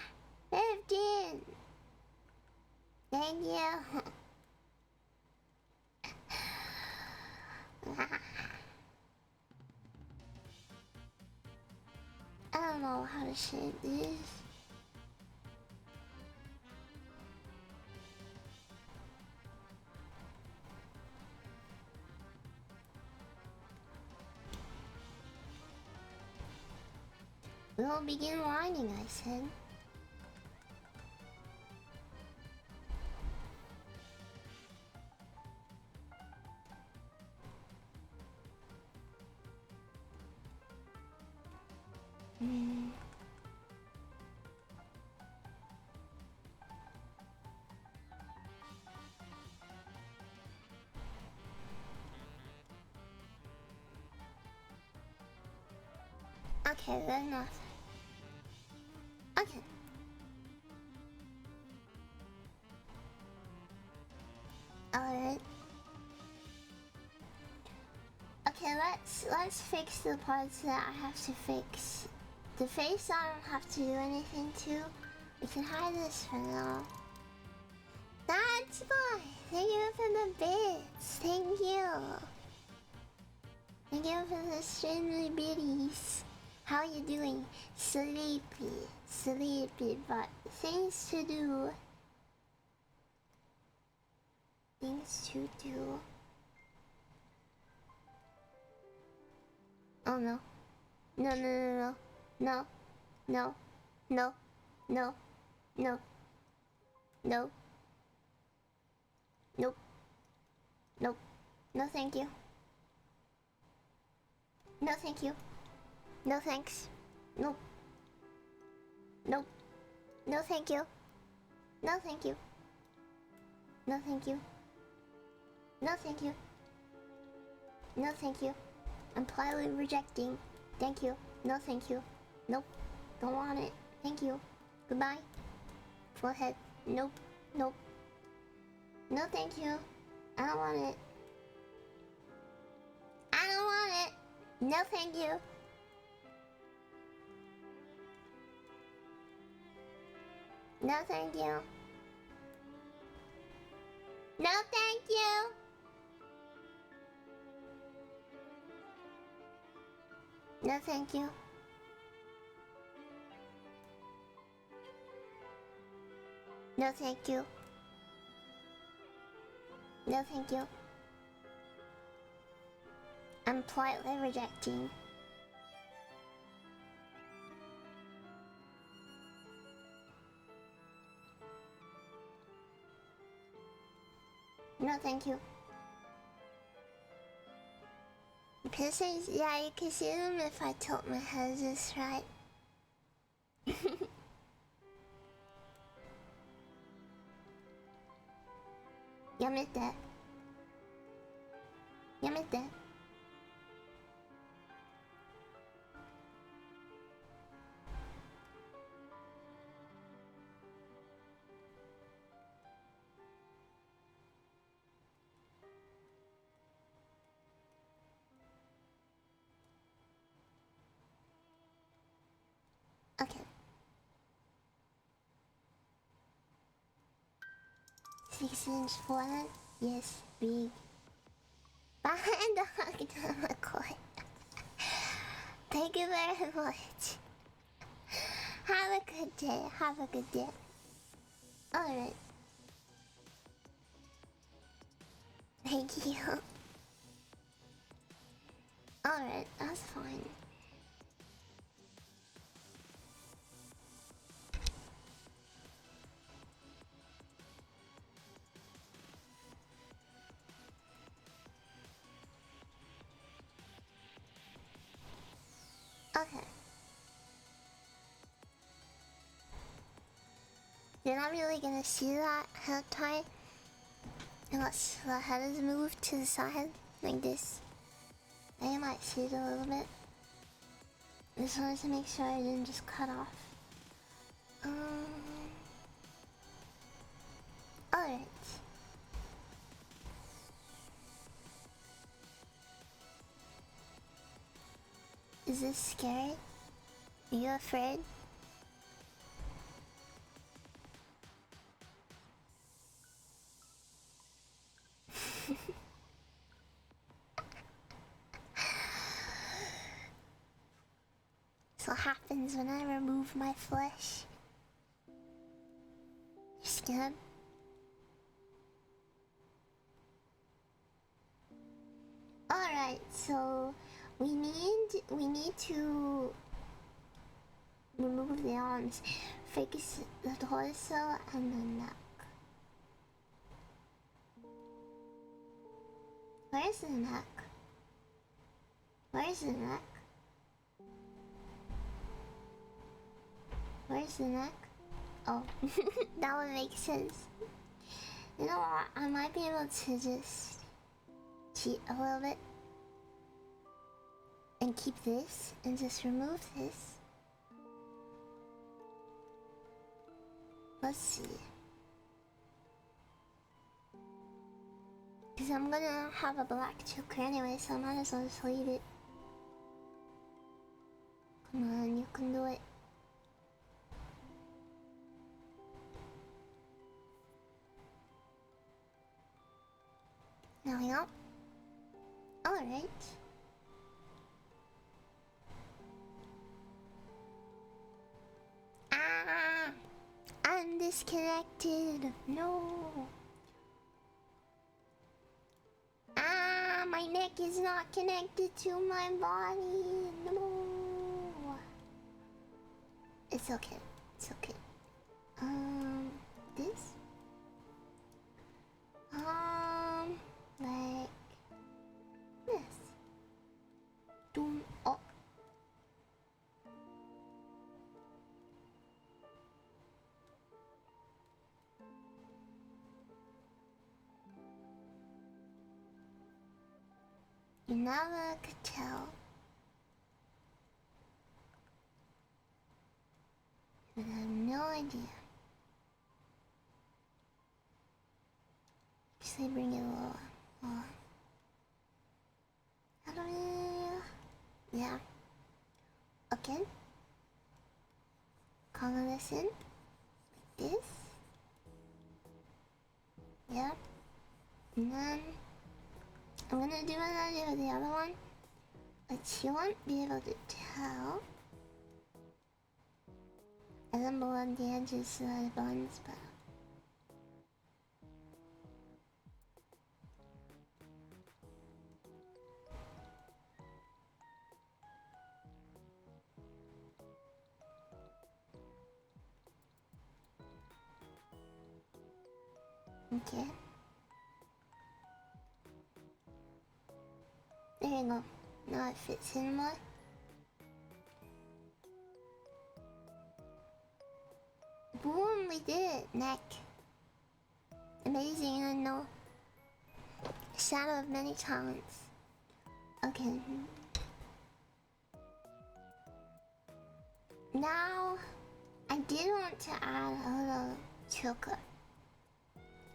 Speaker 1: 15. Thank you. I don't know how to say this. We'll begin whining, I said. Okay, good enough. Okay. Alright. Okay, let's fix the parts that I have to fix. The face I don't have to do anything to. We can hide this for now. That's fine. Thank you for the bits. Thank you. Thank you for the streamly biddies. How you doing? Sleepy, but things to do. Things to do. Oh no. No. No. Nope. No thank you. No thank you. No thanks. Nope. No thank you. No thank you. No thank you. No, thank you. No, thank you. I'm politely rejecting. Thank you. No, thank you. Nope. Don't want it. Thank you. Goodbye. Forehead. Nope. Nope. No, thank you. I don't want it. I don't want it. No, thank you. No, thank you. No, thank you. No, thank you. No, thank you. No, thank you. I'm politely rejecting. No, thank you. Piercings? Yeah, you can see them if I tilt my head just right. Yamete. Yamete. Okay. 6-inch forehead? Yes, big. Behind the hug McCoy. Thank you very much. Have a good day. Have a good day. Alright. Thank you. Alright, that's fine. Okay. You're not really gonna see that head tie unless the head is moved to the side, like this. And you might see it a little bit. I just wanted to make sure I didn't just cut off. Alright. Is this scary? Are you afraid? That's what happens when I remove my flesh. You're scared? Alright, so we need to remove the arms, fix the torso and the neck. Where's the neck? Where's the neck? Where's the neck? Oh, that would make sense. You know what? I might be able to just cheat a little bit and keep this and just remove this. Let's see. Because I'm gonna have a black choker anyway, so I might as well just leave it. Come on, you can do it. There we go. Alright. Ah! I'm disconnected. No. Ah, my neck is not connected to my body. No. It's okay. It's okay. This? Like this. Doom. Oh. You never could tell. But I have no idea. Actually, bring it lower. Lower. How do we... Yeah. Okay. Color this in. Like this. Yeah. And then... I'm gonna do what I did with the other one. But you won't be able to tell. And then blend the edges so that it blends better. Okay. There you go. Now it fits in more. Boom, we did it. Neck. Amazing, I know. Shadow of many talents. Okay. Now, I did want to add a little choker.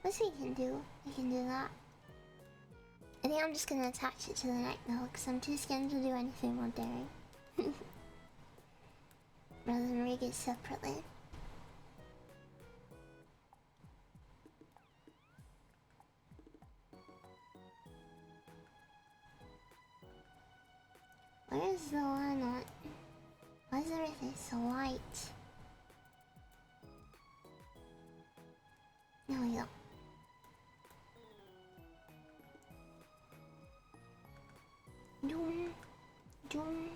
Speaker 1: Which we can do. We can do that. I think I'm just gonna attach it to the neck though, because I'm too scared to do anything more daring. Rather than rig it separately. Where is the line on? Why is everything so white? There we go. Doom. Doom.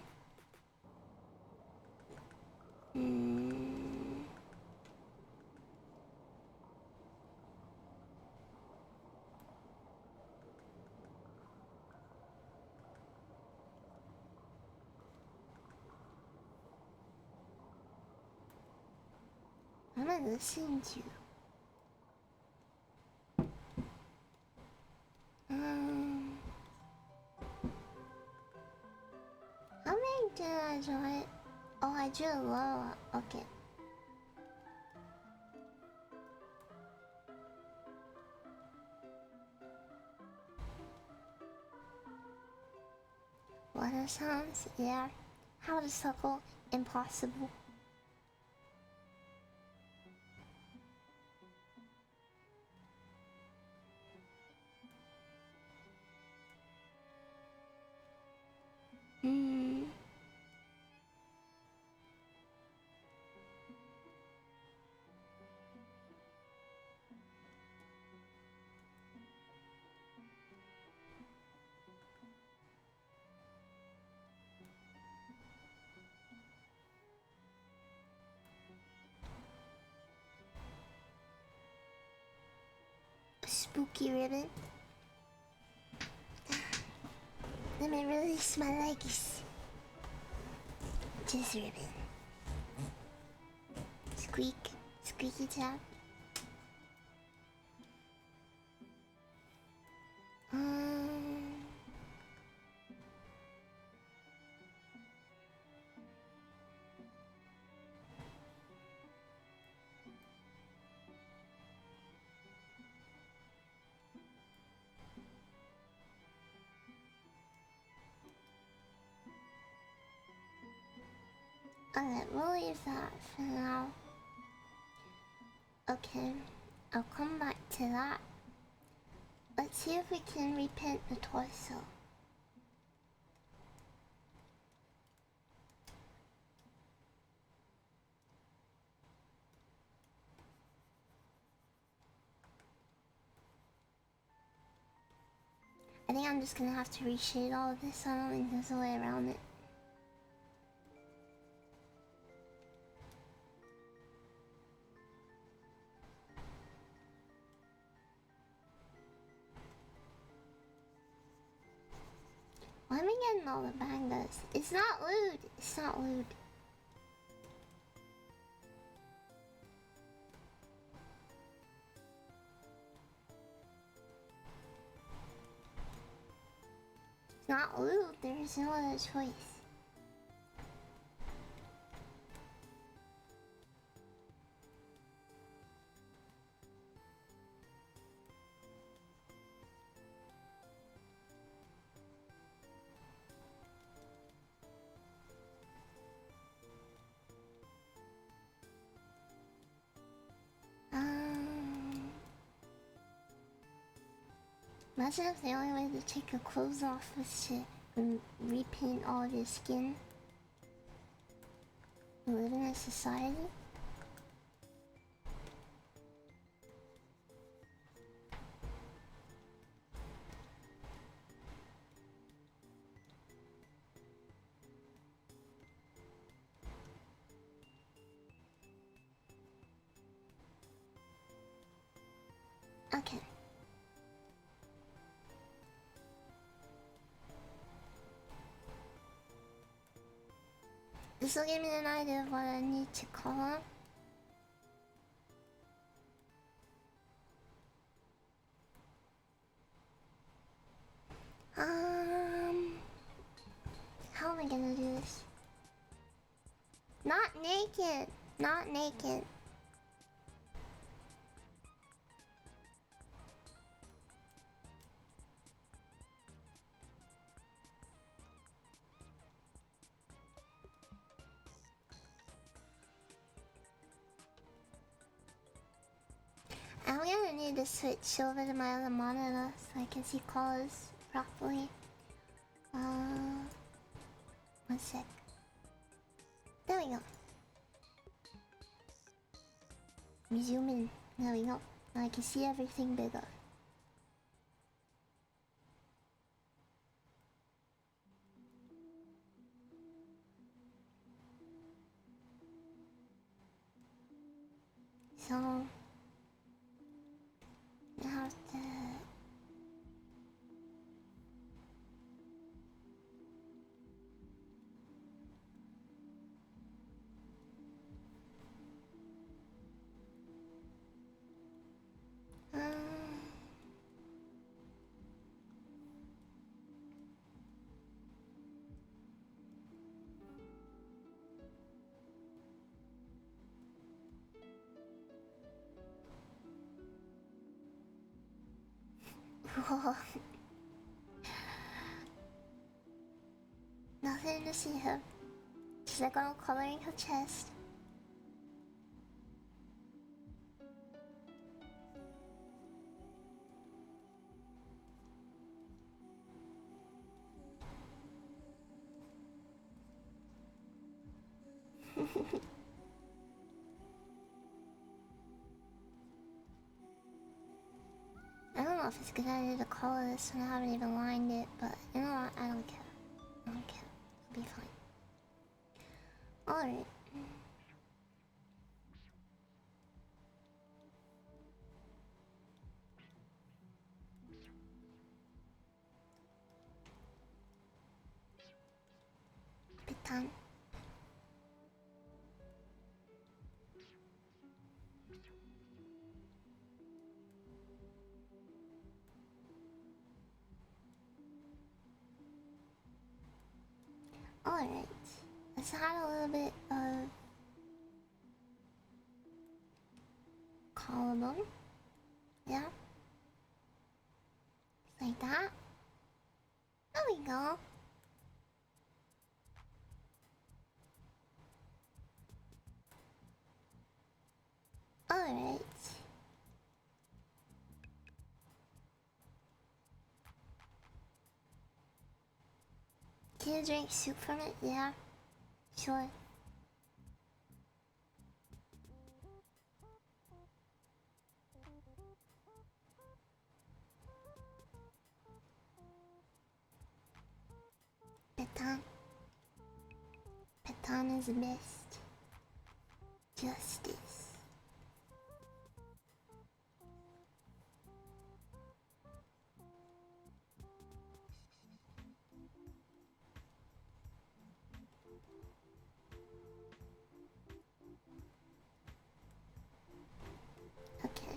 Speaker 1: What am I listening to? How many did I join? Oh, I drew lower. Okay. Water sounds, yeah. How to circle? Impossible. Spooky ribbon. Let me release my legs. Just ribbon. Squeak. Squeaky tap. Alright, we'll leave that for now. Okay, I'll come back to that. Let's see if we can repaint the torso. I think I'm just gonna have to reshade all of this. I don't think there's a way around it. Why am I getting all the bangers? It's not lewd. It's not lewd. It's not loot, there's no other choice. Imagine if the only way to take your clothes off was to repaint all of your skin. We live in a society. Okay. This will give me an idea of what I need to call him. How am I gonna do this? Not naked! Not naked. I'm gonna need to switch over to my other monitor so I can see colors properly. One sec. There we go. Let me zoom in. There we go. Now I can see everything bigger. So I have to Whoa. Nothing to see her. She's like all coloring her chest. I don't know if it's a good idea to color this when I haven't even lined it, but you know what? I don't care. I don't care. It'll be fine. Alright. Bit done. Alright. Let's add a little bit of collarbone. Yeah. Like that. There we go. Alright. Can you drink soup from it? Yeah. Sure. Petan. Petan is the best. Justice. Okay.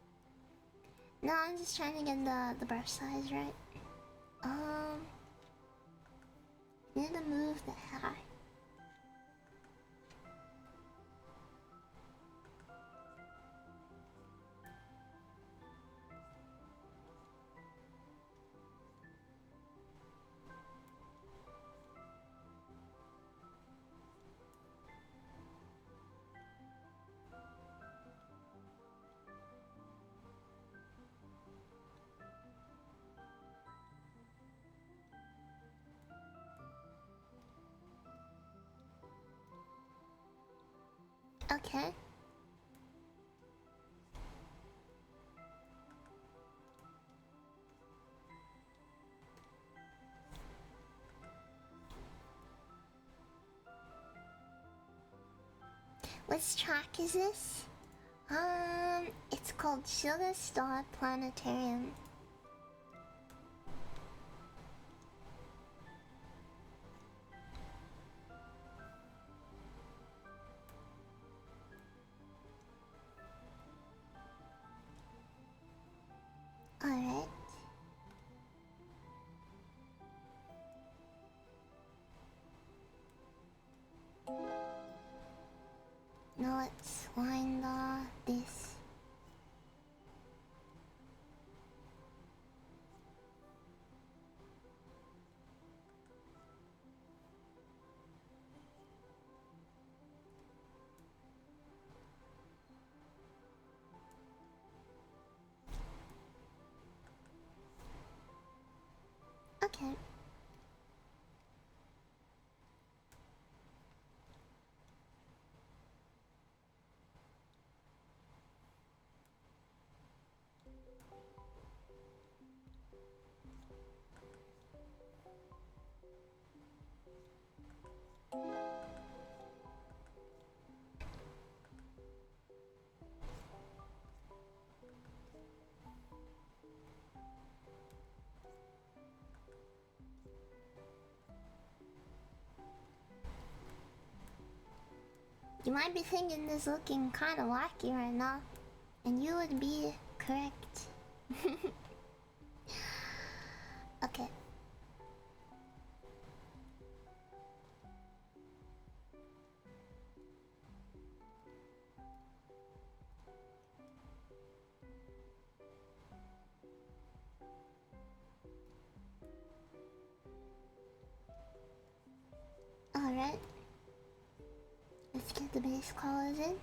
Speaker 1: No, I'm just trying to get the brush size right. Need to move the hair. Okay. Which track is this? It's called Sugar Star Planetarium. Alright. Now let's wind this. Okay. You might be thinking this looking kind of wacky right now, and you would be correct. Okay. Alright. Let's get the base colors in.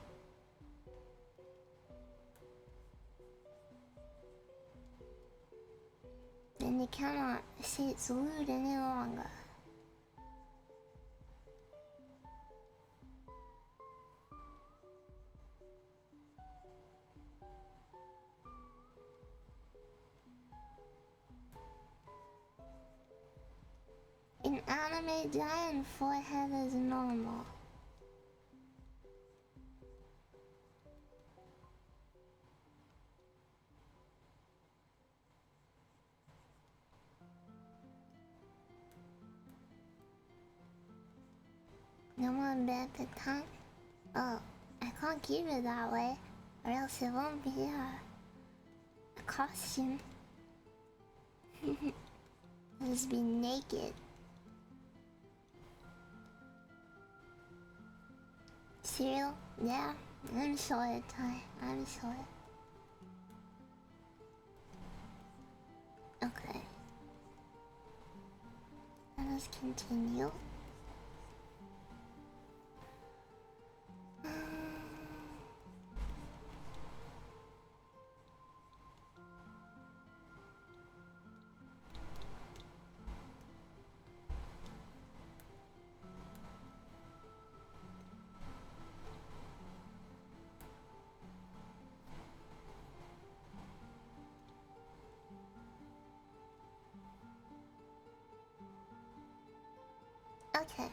Speaker 1: Then you cannot say it's lewd any longer. In anime, giant forehead is normal. No more bed time? Oh, I can't keep it that way, or else it won't be a costume. I'll just be naked. Cereal? Yeah, I'm sorry, Ty. I'm sorry. Okay. Let us continue. Okay.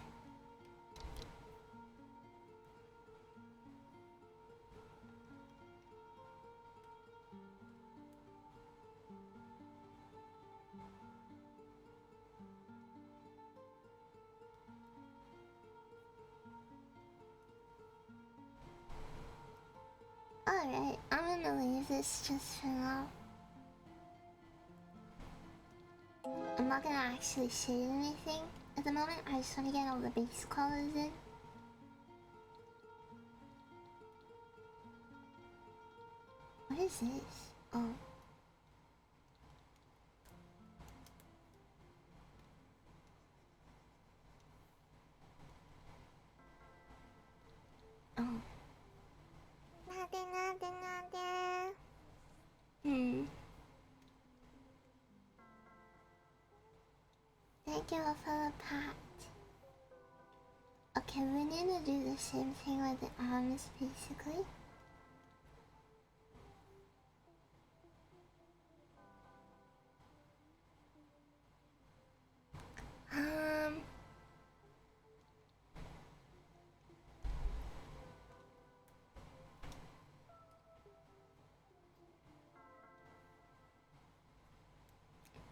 Speaker 1: Alright, I'm gonna leave this just for now. I'm not gonna actually shade anything at the moment. I just want to get all the base colors in. What is this? Oh. Oh. Nothing. Thank you for the pat. Okay, we need to do the same thing with the arms, basically.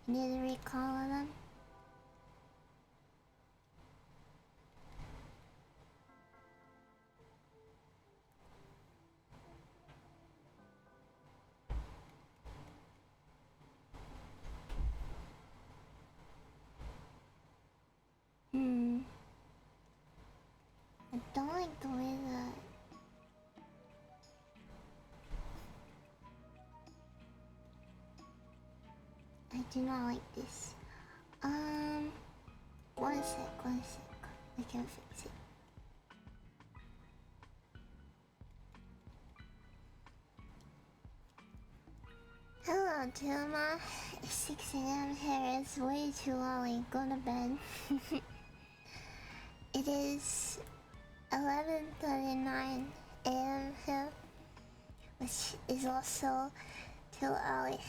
Speaker 1: Need to recall them. I don't like the way that... I do not like this. One sec. I can fix it. Hello, Tilma. 6 AM here is way too early. Go to bed. It is 11:39 AM here, which is also too early.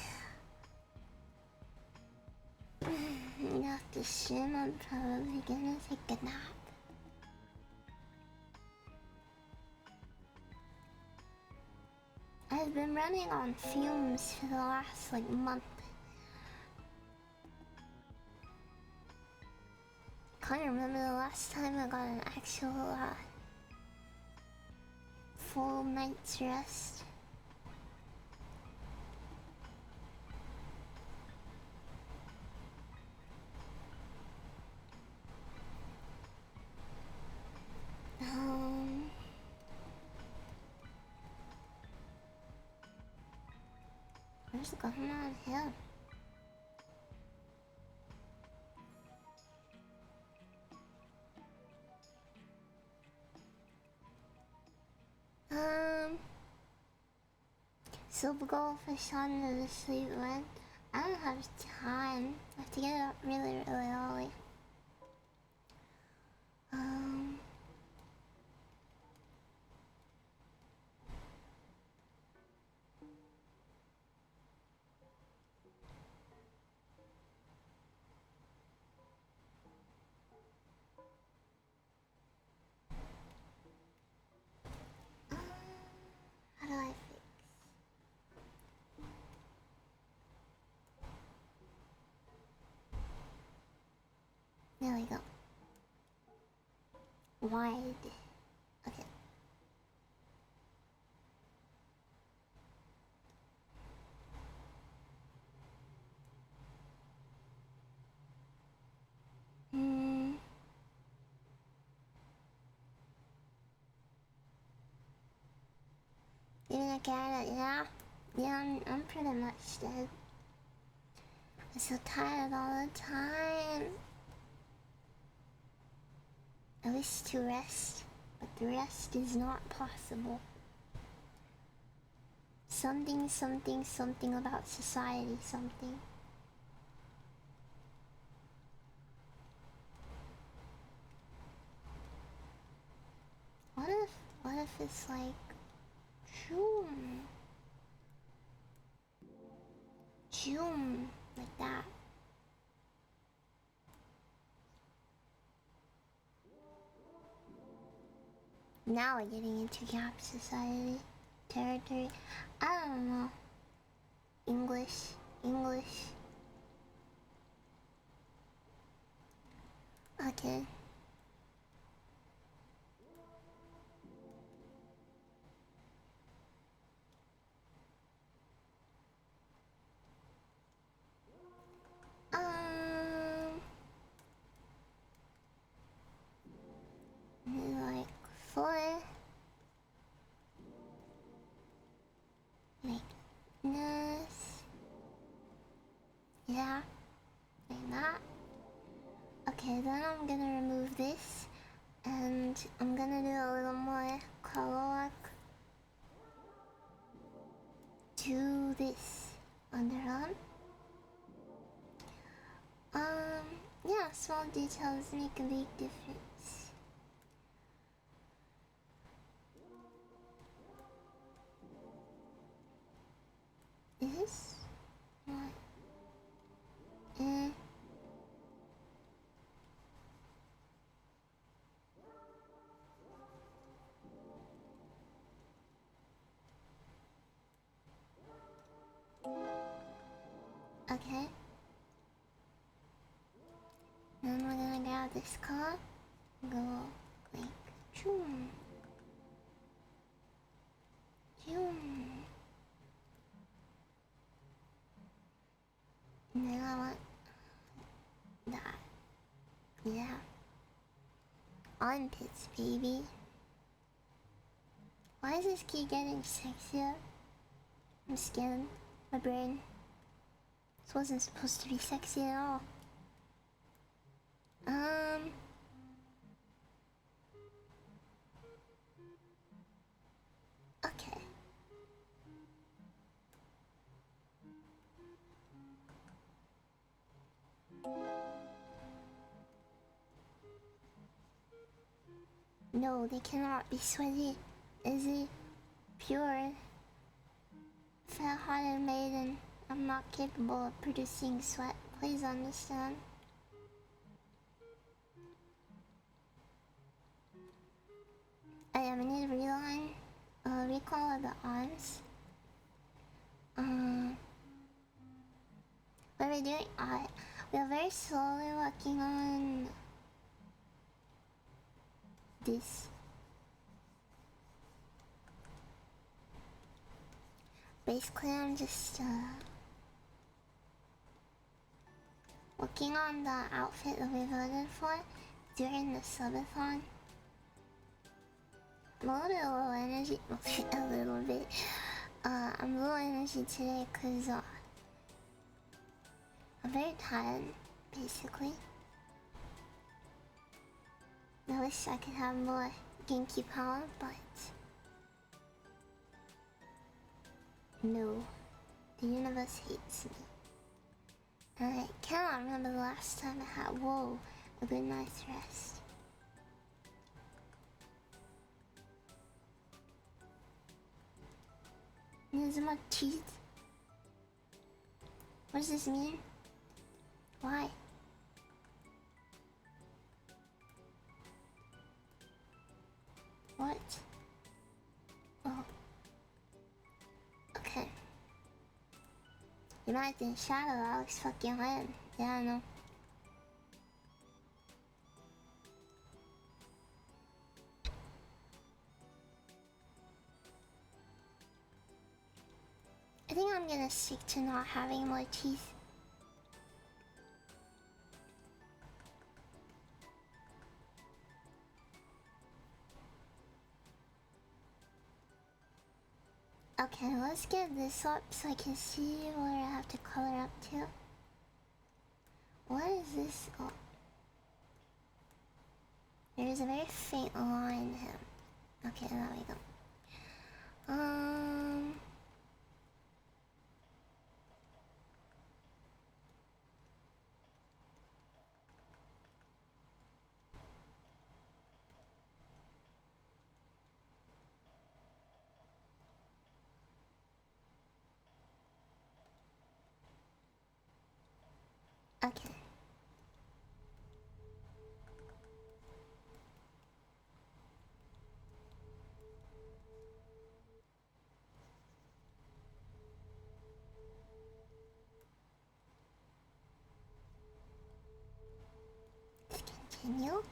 Speaker 1: After stream, I'm probably gonna take a nap. I've been running on fumes for the last month. Can't remember the last time I got an actual full night's rest. What's going on here? Silver goldfish on the sleep when I don't have time. I have to get up really early. How do I fix? There we go. Wide. Okay. Even a cat, yeah, I'm pretty much dead. I'm so tired all the time. I wish to rest, but the rest is not possible. Something about society, something. What if it's like June, like that. Now we're getting into Gap Society territory. I don't know. English. Okay. I'm gonna do a little more color work to this underarm. Yeah, small details make a big difference. Is this what? Okay. Then we're gonna grab this color, go like choom, choom. And then I want that. Yeah. Armpits, baby. Why is this key getting sexier? I'm scared. My brain. This wasn't supposed to be sexy at all. Okay. No, they cannot be sweaty. Is it pure? Fair-hearted maiden, I'm not capable of producing sweat. Please understand. I need to reline, recall of the arms. What are we doing? We're very slowly working on this. Basically, I'm just working on the outfit that we voted for during the subathon. I'm a little low energy, a little bit. I'm low energy today because I'm very tired, basically. I wish I could have more Genki power, but no, the universe hates me. And I cannot remember the last time I had, a good night's rest. There's more teeth. What does this mean? Why? What? Oh. Okay. You might think Shadow, that looks fucking lame. Yeah, I know. I think I'm gonna stick to not having more teeth. Okay, let's get this up so I can see where I have to color up to. What is this? Oh. There is a very faint line here. Okay, there we go. Okay. Let's continue.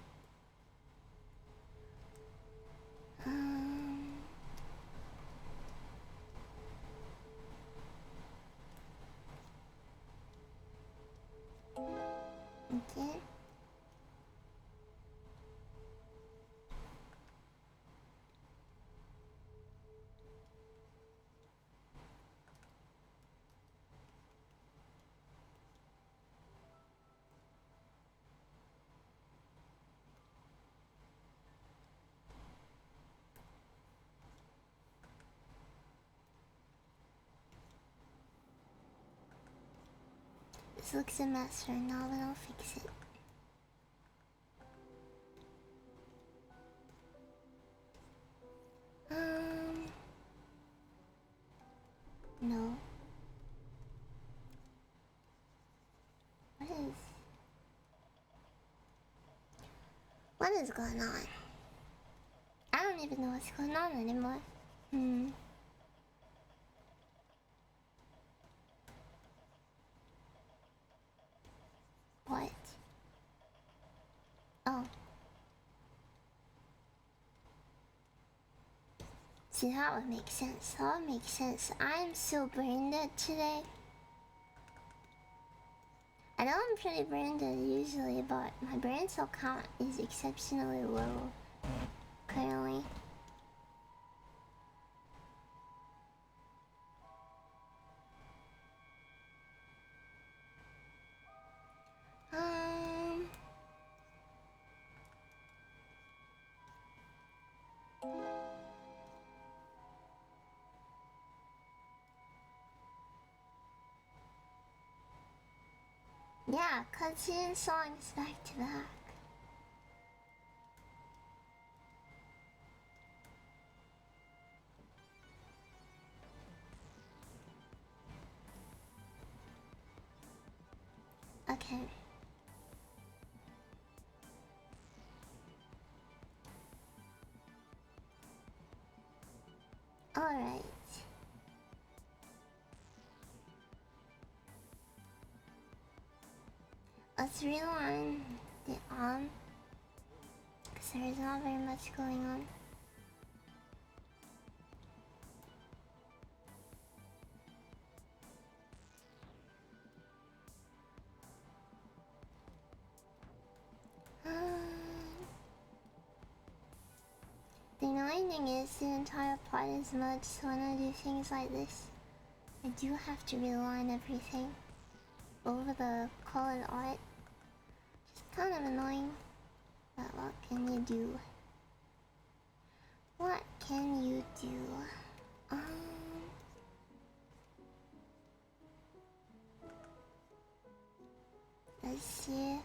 Speaker 1: Okay. This looks a mess right now, but I'll fix it. No. What is going on? I don't even know what's going on anymore. What? Oh. See, that would make sense. That would make sense. I'm so brain dead today. I know I'm pretty brain dead usually, but my brain cell count is exceptionally low currently. Yeah, cutscene songs back to back. Okay. Alright. Let's rewind the on, because there is not very much going on. The annoying thing is the entire plot is merged, so when I do things like this, I do have to realign everything over the colored art. It's kind of annoying, but what can you do? What can you do? Let's see.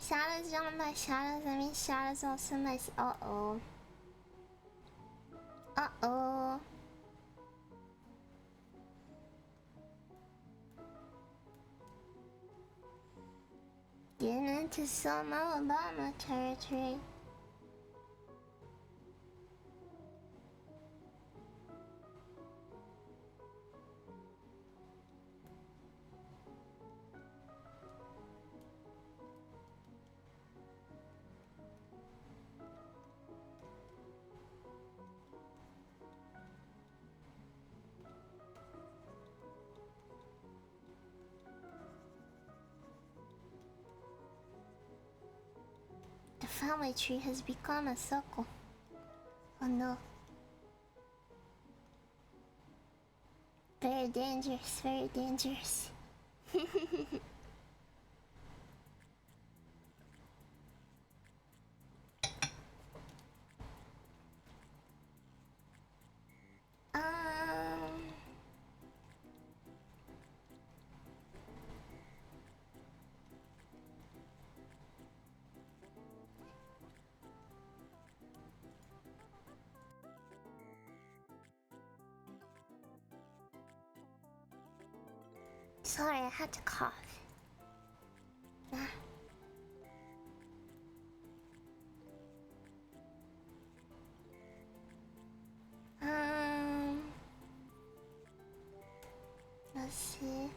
Speaker 1: Shadows don't by shadows, I mean shadows also nice. Uh-oh. Uh-oh. Getting into some Alabama territory. The family tree has become a circle. Oh no. Very dangerous, very dangerous. Sorry, I had to cough. Let's see.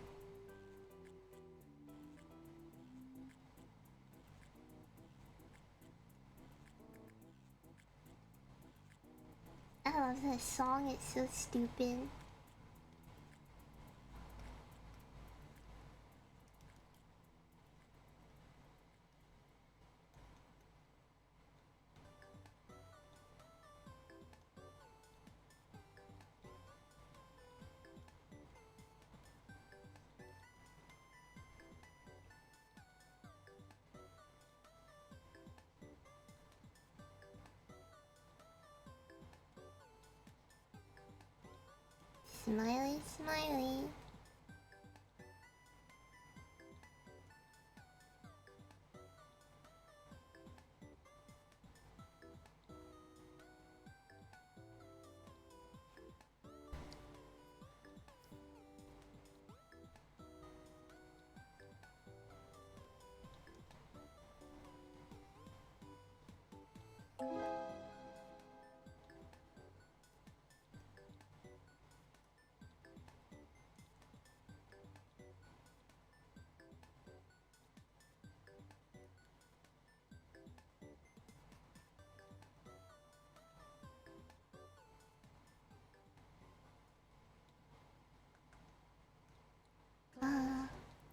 Speaker 1: I love this song, it's so stupid. Smiley, smiley.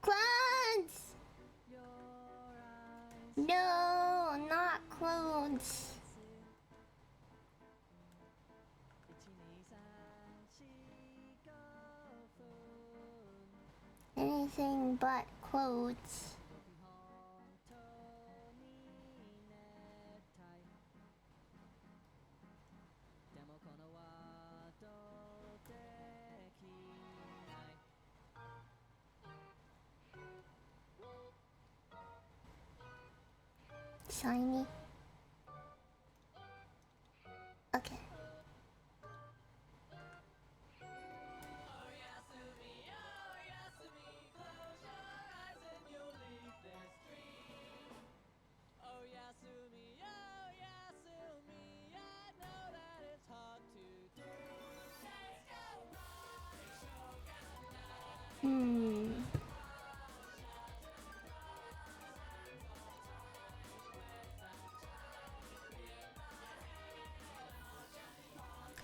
Speaker 1: Clowns! No, not clothes. Anything but clothes. Shiny. Okay.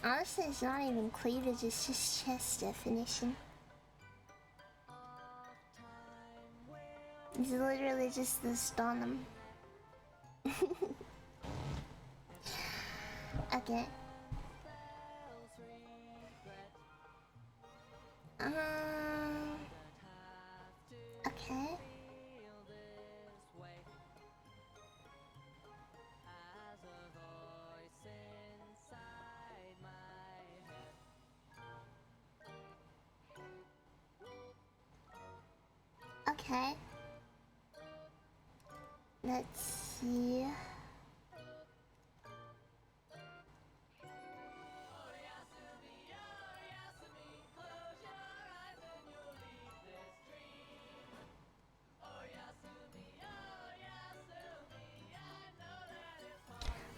Speaker 1: Honestly, it's not even cleavage, it's just chest definition. It's literally just the sternum. Okay. Okay. Okay. Let's see.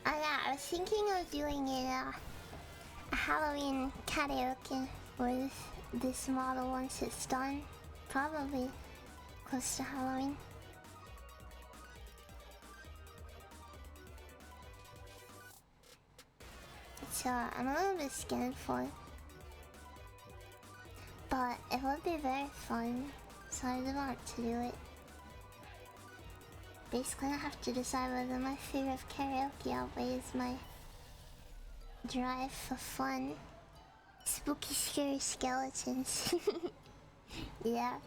Speaker 1: Oh yeah, I was thinking of doing a Halloween karaoke with this model once it's done. Probably close to Halloween. So I'm a little bit scared for it. But it would be very fun, so I really want to do it. Basically, I have to decide whether my fear of karaoke outweighs my drive for fun. Spooky, scary skeletons. Yeah.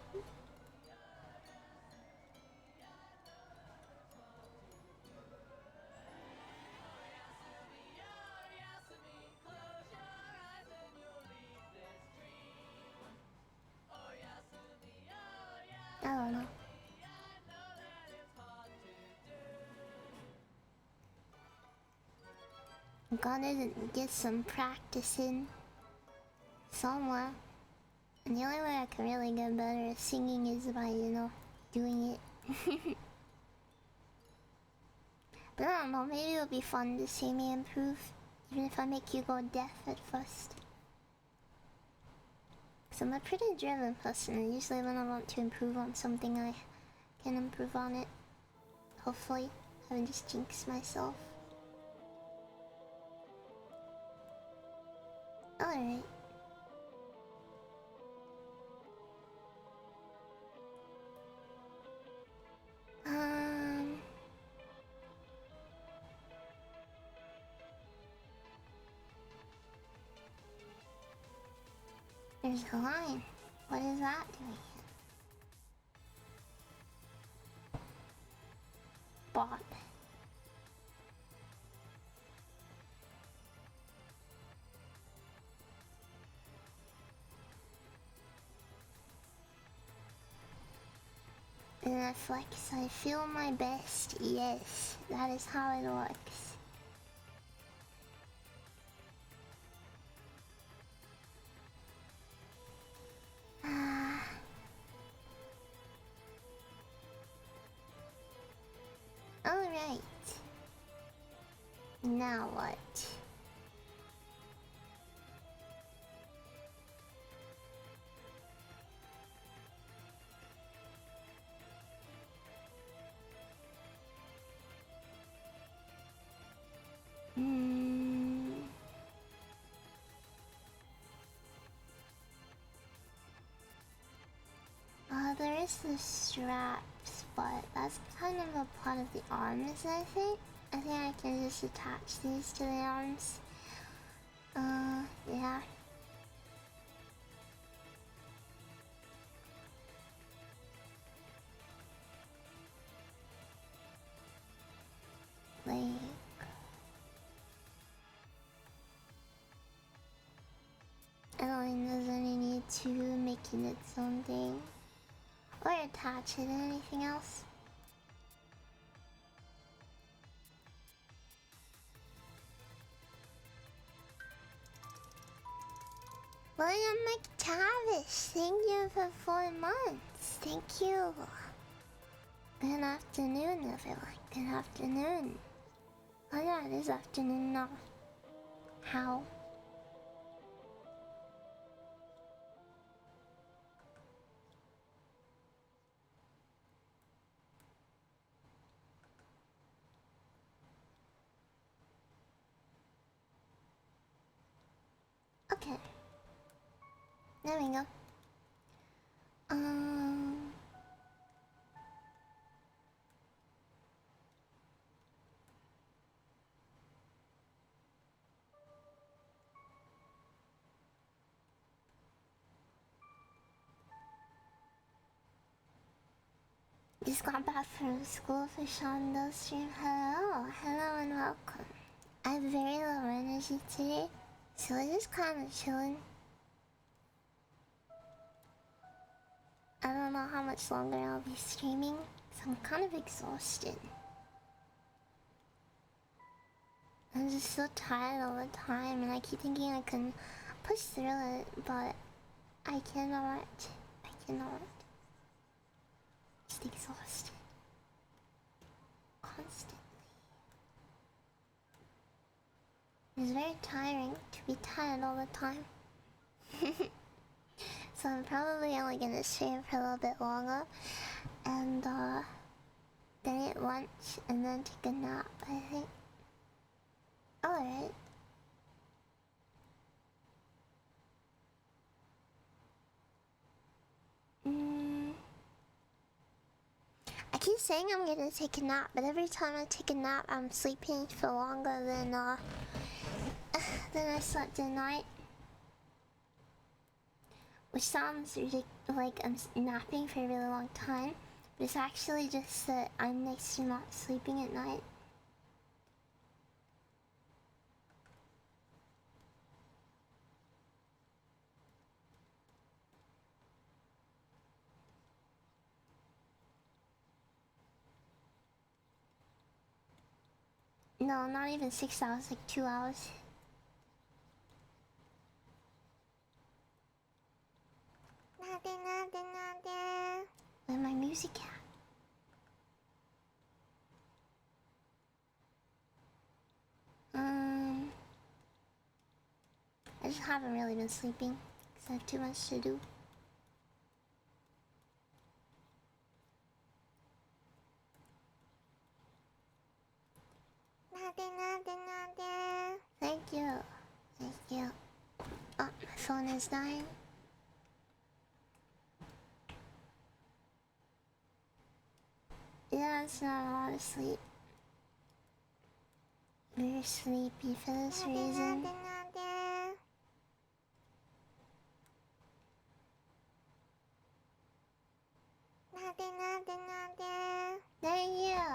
Speaker 1: I don't know. Gotta get some practice in somewhere. And the only way I can really get better at singing is by, you know, doing it. But I don't know, maybe it'll be fun to see me improve, even if I make you go deaf at first. Cause I'm a pretty driven person, and usually when I want to improve on something, I can improve on it. Hopefully, I haven't just jinxed myself. Alright. There's a line. What is that doing? Bot. Then I flex. I feel my best. Yes, that is how it works. Alright. Now what? There is the straps, but that's kind of a part of the arms, I think. I think I can just attach these to the arms. Yeah. Like... I don't think there's any need to making its own thing. Or attach it to anything else. William McTavish, thank you for 4 months. Thank you. Good afternoon, everyone. Good afternoon. Oh yeah, it is afternoon now. How? Okay. There we go. Just got back from school for Shondo's stream. Hello, hello and welcome. I have very low energy today, so we're just kind of chilling. I don't know how much longer I'll be streaming, so I'm kind of exhausted. I'm just so tired all the time, and I keep thinking I can push through it, but I cannot. I cannot. Just exhausted. Constantly. It's very tiring to be tired all the time. So I'm probably only gonna stream for a little bit longer. And then eat lunch and then take a nap, I think. Alright. I keep saying I'm gonna take a nap, but every time I take a nap, I'm sleeping for longer than I slept at night. Which sounds like I'm napping for a really long time, but it's actually just that I'm next to not sleeping at night. No, not even 6 hours, like 2 hours. Nothing. Where's my music at? I just haven't really been sleeping because I have too much to do. Nothing. Thank you. Thank you. Oh, my phone is dying. Yeah, it's not a lot of sleep. Very sleepy for this reason. Nothing. Thank you.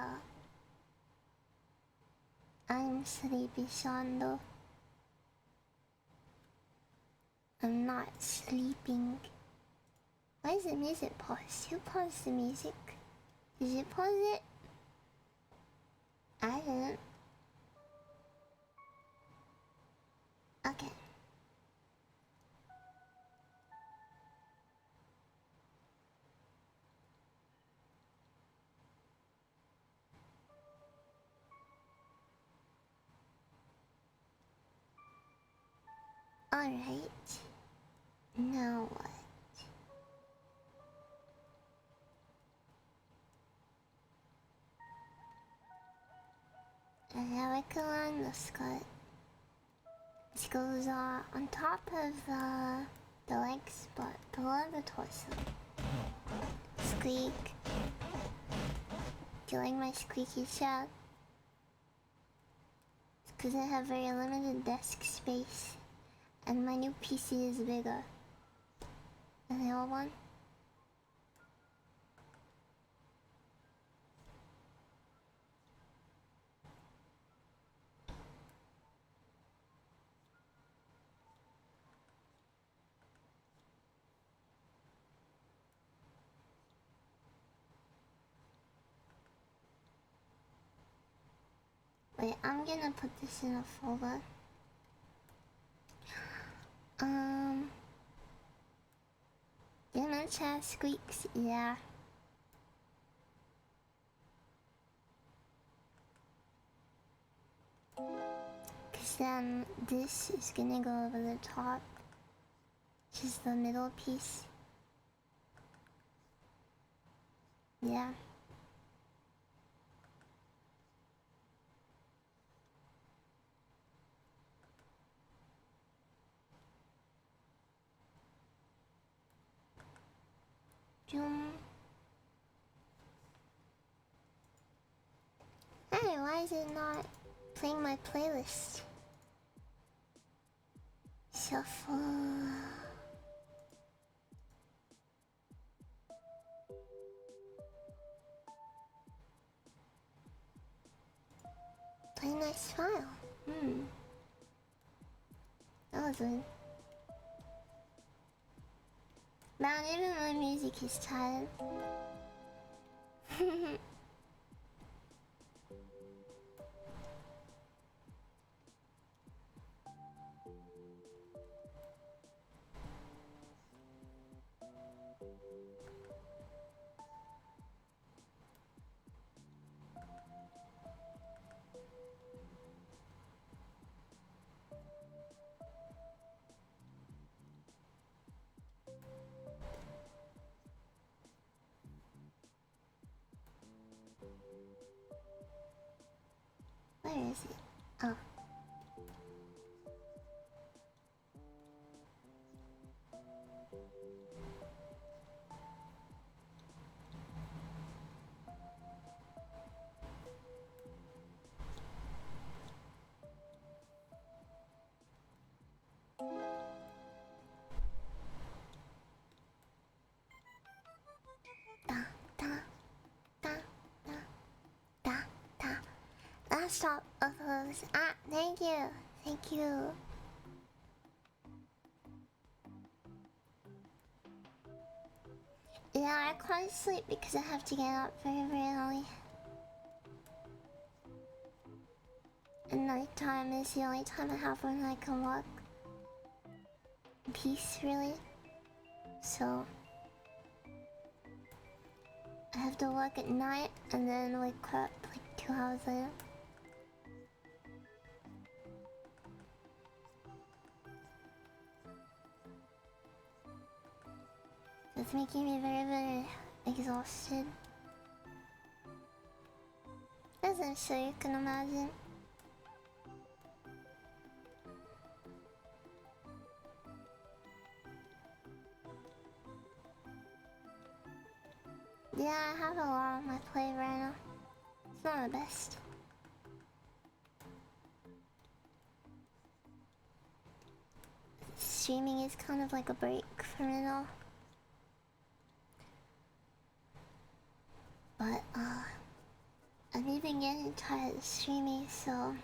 Speaker 1: I'm sleepy, Shondo. I'm not sleeping. Why is the music paused? Who paused the music? Did you pause it? I didn't. Okay. Alright. Now what? And now I can line the skirt. This goes on top of the legs, but below the torso. Squeak. Do you like my squeaky sound? It's because I have very limited desk space. And my new PC is bigger than the old one. Wait, I'm gonna put this in a folder. Demon chat squeaks, yeah. Cause then this is gonna go over the top, which is the middle piece. Yeah. Jum. Hey, why is it not playing my playlist? Shuffle. Play nice file. That was weird. Man, even my music is tired. Where is it? Oh. Da, da, da, da, da, da. Last stop of those. Ah, thank you. Thank you. Yeah, I can't sleep because I have to get up very, very early. And nighttime is the only time I have when I can work in peace, really. So I have to work at night and then wake up like 2 hours later. It's making me very, very exhausted. As I'm sure you can imagine. Yeah, I have a lot on my plate right now. It's not the best. Streaming is kind of like a break from it all. But, I'm even getting tired of streaming, so...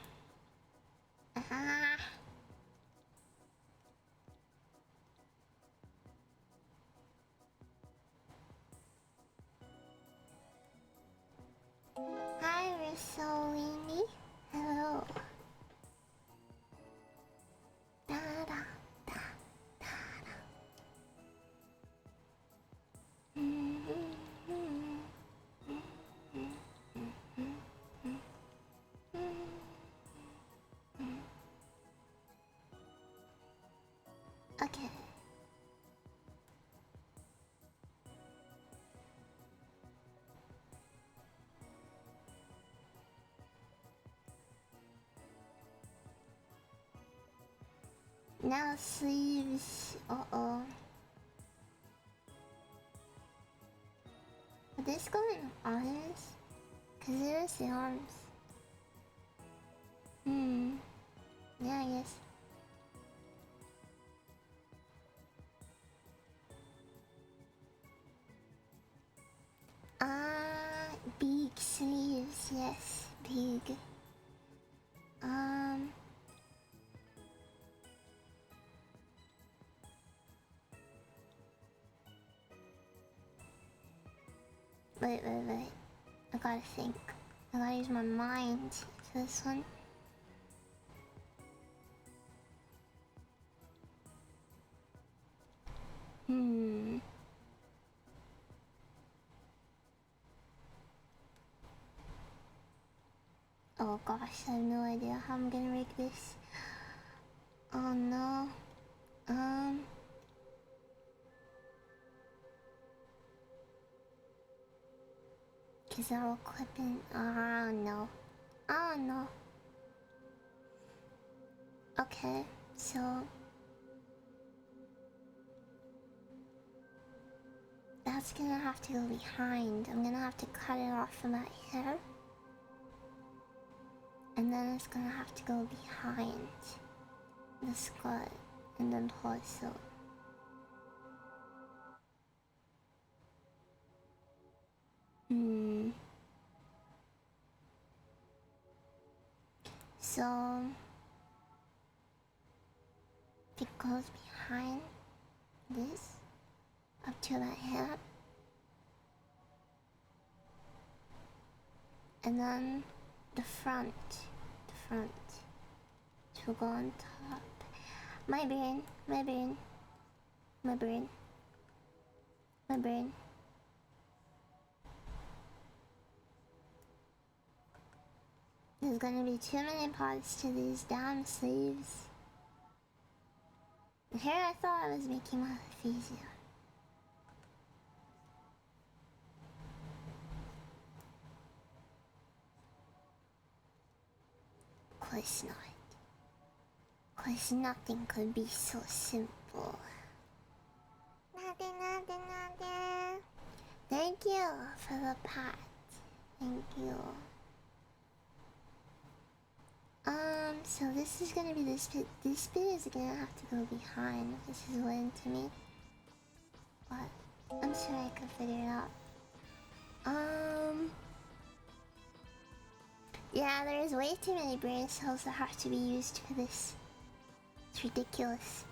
Speaker 1: Now sleeves. Uh-oh. Would this go in arms? Cause there's the arms. Yeah, I guess. Big sleeves, yes, big. Wait. I gotta think. I gotta use my mind for this one. Oh gosh, I have no idea how I'm gonna rig this. Oh no. Cause I'll equip in. Oh no. Oh no. Okay, so. That's gonna have to go behind. I'm gonna have to cut it off from that hair. And then it's gonna have to go behind the skirt and then torso. So it goes behind this up to that hair. And then the front to go on top. My brain. There's gonna be too many parts to these damn sleeves. And here I thought I was making my life easier. Of course not. Of course nothing could be so simple. Nothing. Thank you for the pat. Thank you. So this is gonna be this bit. This bit is gonna have to go behind. This is weird to me. But I'm sure I could figure it out. Yeah, there's way too many brain cells that have to be used for this. It's ridiculous.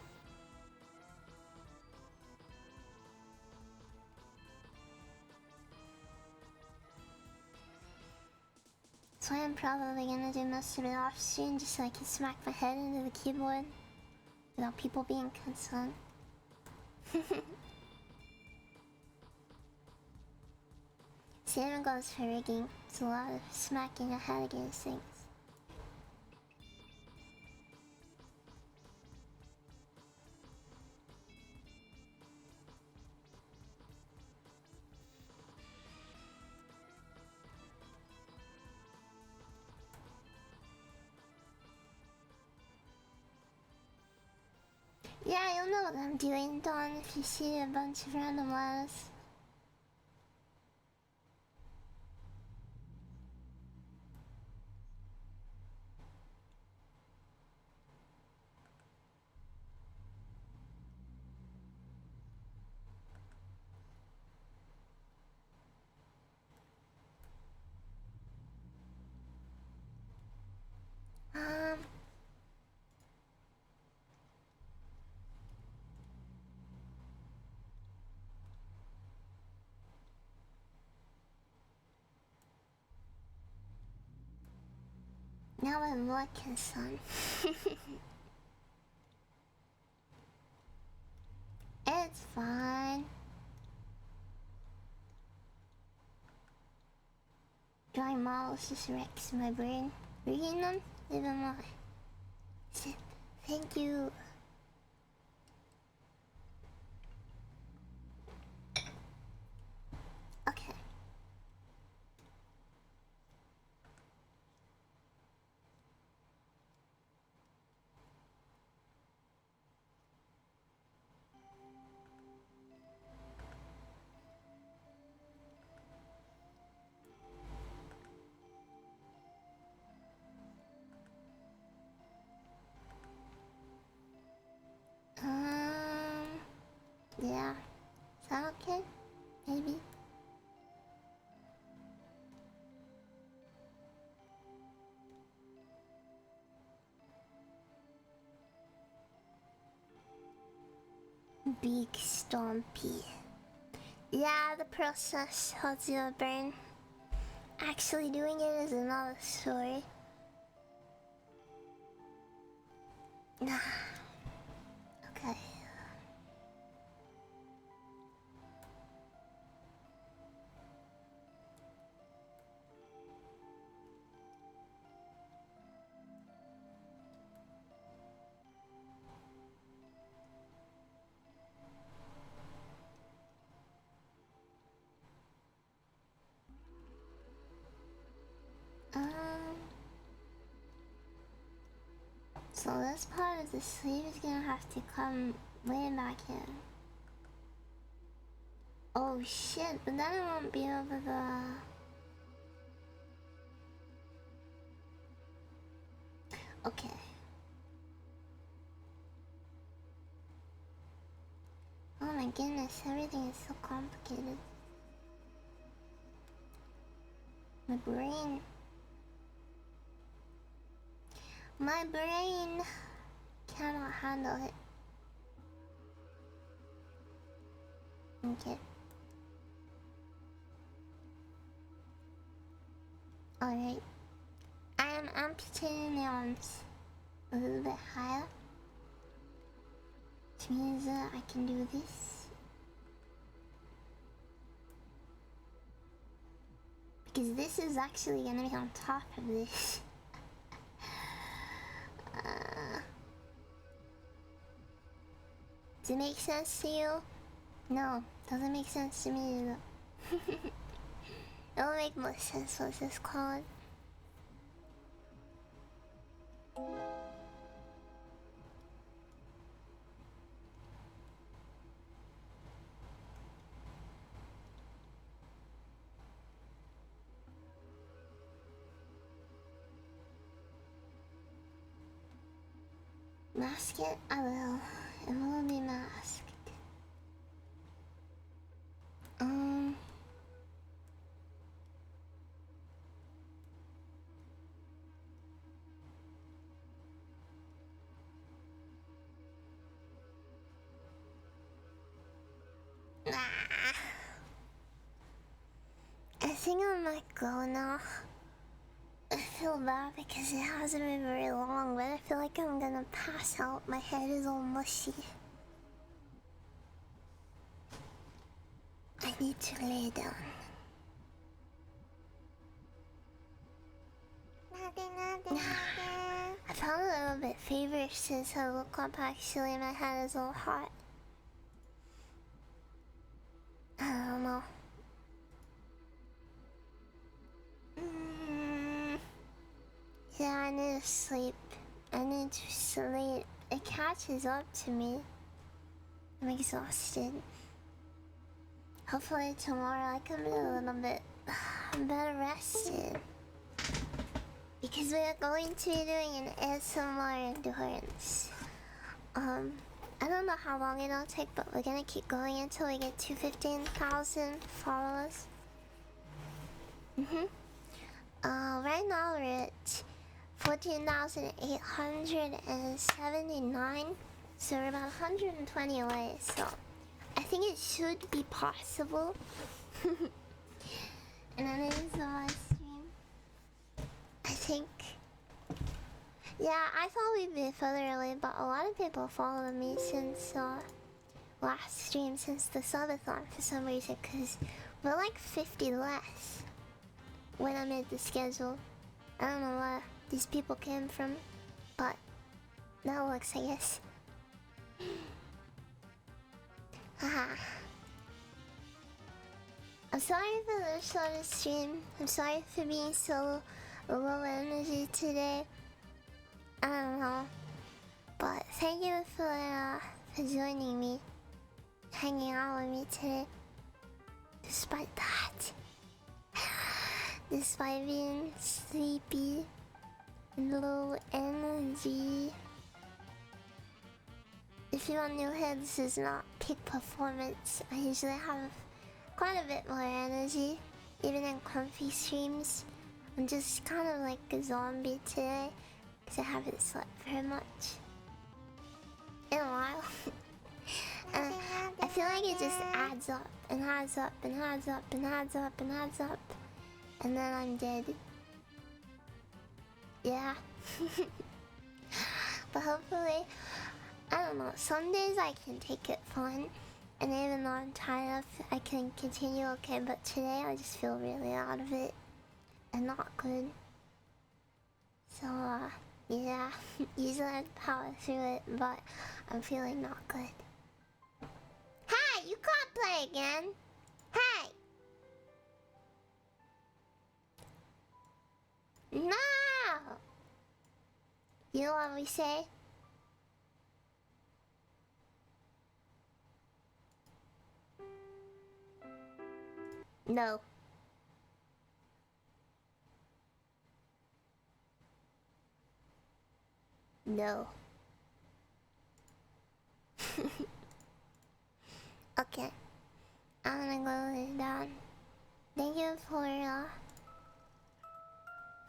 Speaker 1: So I'm probably gonna do most of it off stream just so I can smack my head into the keyboard without people being concerned. Same goes for rigging. It's a lot of smacking your head against things. Yeah, you'll know what I'm doing, Dawn, if you see a bunch of random letters. Now I'm looking, son. It's fine. Drawing models just wrecks my brain. Reading them, even more. Thank you. Okay. Yeah. Is that okay? Maybe. Big Stompy. Yeah, the process holds your brain. Actually doing it is another story. Okay. So this part of the sleeve is gonna have to come way back in. Oh shit, but then I won't be over the... Okay. Oh my goodness, everything is so complicated. My brain cannot handle it. Okay. Alright. I am amputating the arms a little bit higher. Which means that I can do this. Because this is actually gonna be on top of this. Does it make sense to you? No, doesn't make sense to me either. It'll make more sense once it's called. Mask it? I will. It will be masked. I think I might go now. I feel bad because it hasn't been very long, but I feel like I'm gonna pass out. My head is all mushy. I need to lay down. I felt a little bit feverish since I woke up. Actually, my head is all hot. I don't know. Yeah, I need to sleep. I need to sleep. It catches up to me. I'm exhausted. Hopefully tomorrow I can be a little bit better rested. Because we are going to be doing an ASMR endurance. I don't know how long it'll take, but we're gonna keep going until we get to 15,000 followers. Right now we're at 14,879, so we're about 120 away, so I think it should be possible. And then it is on my stream. I think... Yeah, I thought we'd be further away, but a lot of people followed me since last stream, since the subathon for some reason, because we're like 50 less when I made the schedule. I don't know where these people came from, but that works, I guess. Haha. I'm sorry for the shorter stream. I'm sorry for being so low energy today. I don't know. But thank you for joining me, hanging out with me today. Despite that. Despite being sleepy, low energy. It if you are new here, this is not peak performance. I usually have quite a bit more energy, even in comfy streams. I'm just kind of like a zombie today, because I haven't slept very much in a while. And I feel like it just adds up and adds up and adds up and adds up and adds up. And then I'm dead. Yeah. But hopefully, I don't know, some days I can take it fun. And even though I'm tired of I can continue okay. But today I just feel really out of it. And not good. So, yeah. Usually I power through it, but I'm feeling not good. Hey, you can't play again. Hey! No! You know what we say? No. No. Okay. I'm gonna go lay down. Thank you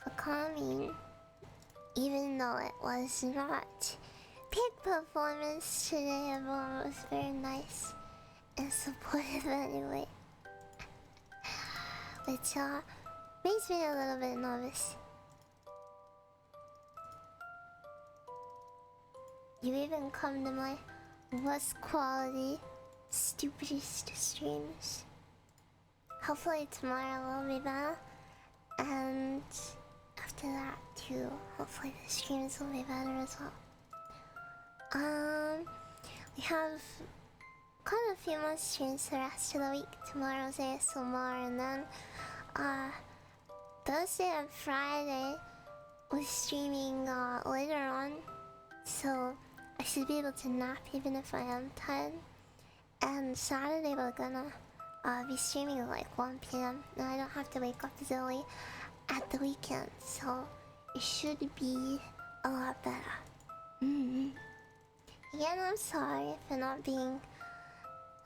Speaker 1: for coming. Even though it was not peak performance today, everyone was very nice and supportive anyway. Which makes me a little bit nervous. You even come to my worst quality, stupidest streams. Hopefully tomorrow will be better. And after that too, hopefully the streams will be better as well. We have quite a few more streams the rest of the week. Tomorrow's ASMR, and then Thursday and Friday we're streaming later on, so I should be able to nap even if I am tired. And Saturday we're gonna be streaming at like 1 PM. Now I don't have to wake up as early at the weekend, so it should be a lot better. Again, I'm sorry for not being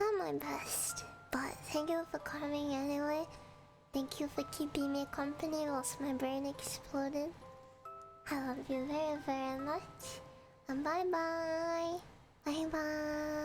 Speaker 1: not my best, but thank you for coming anyway. Thank you for keeping me company whilst my brain exploded. I love you very, very much. And bye bye. Bye bye.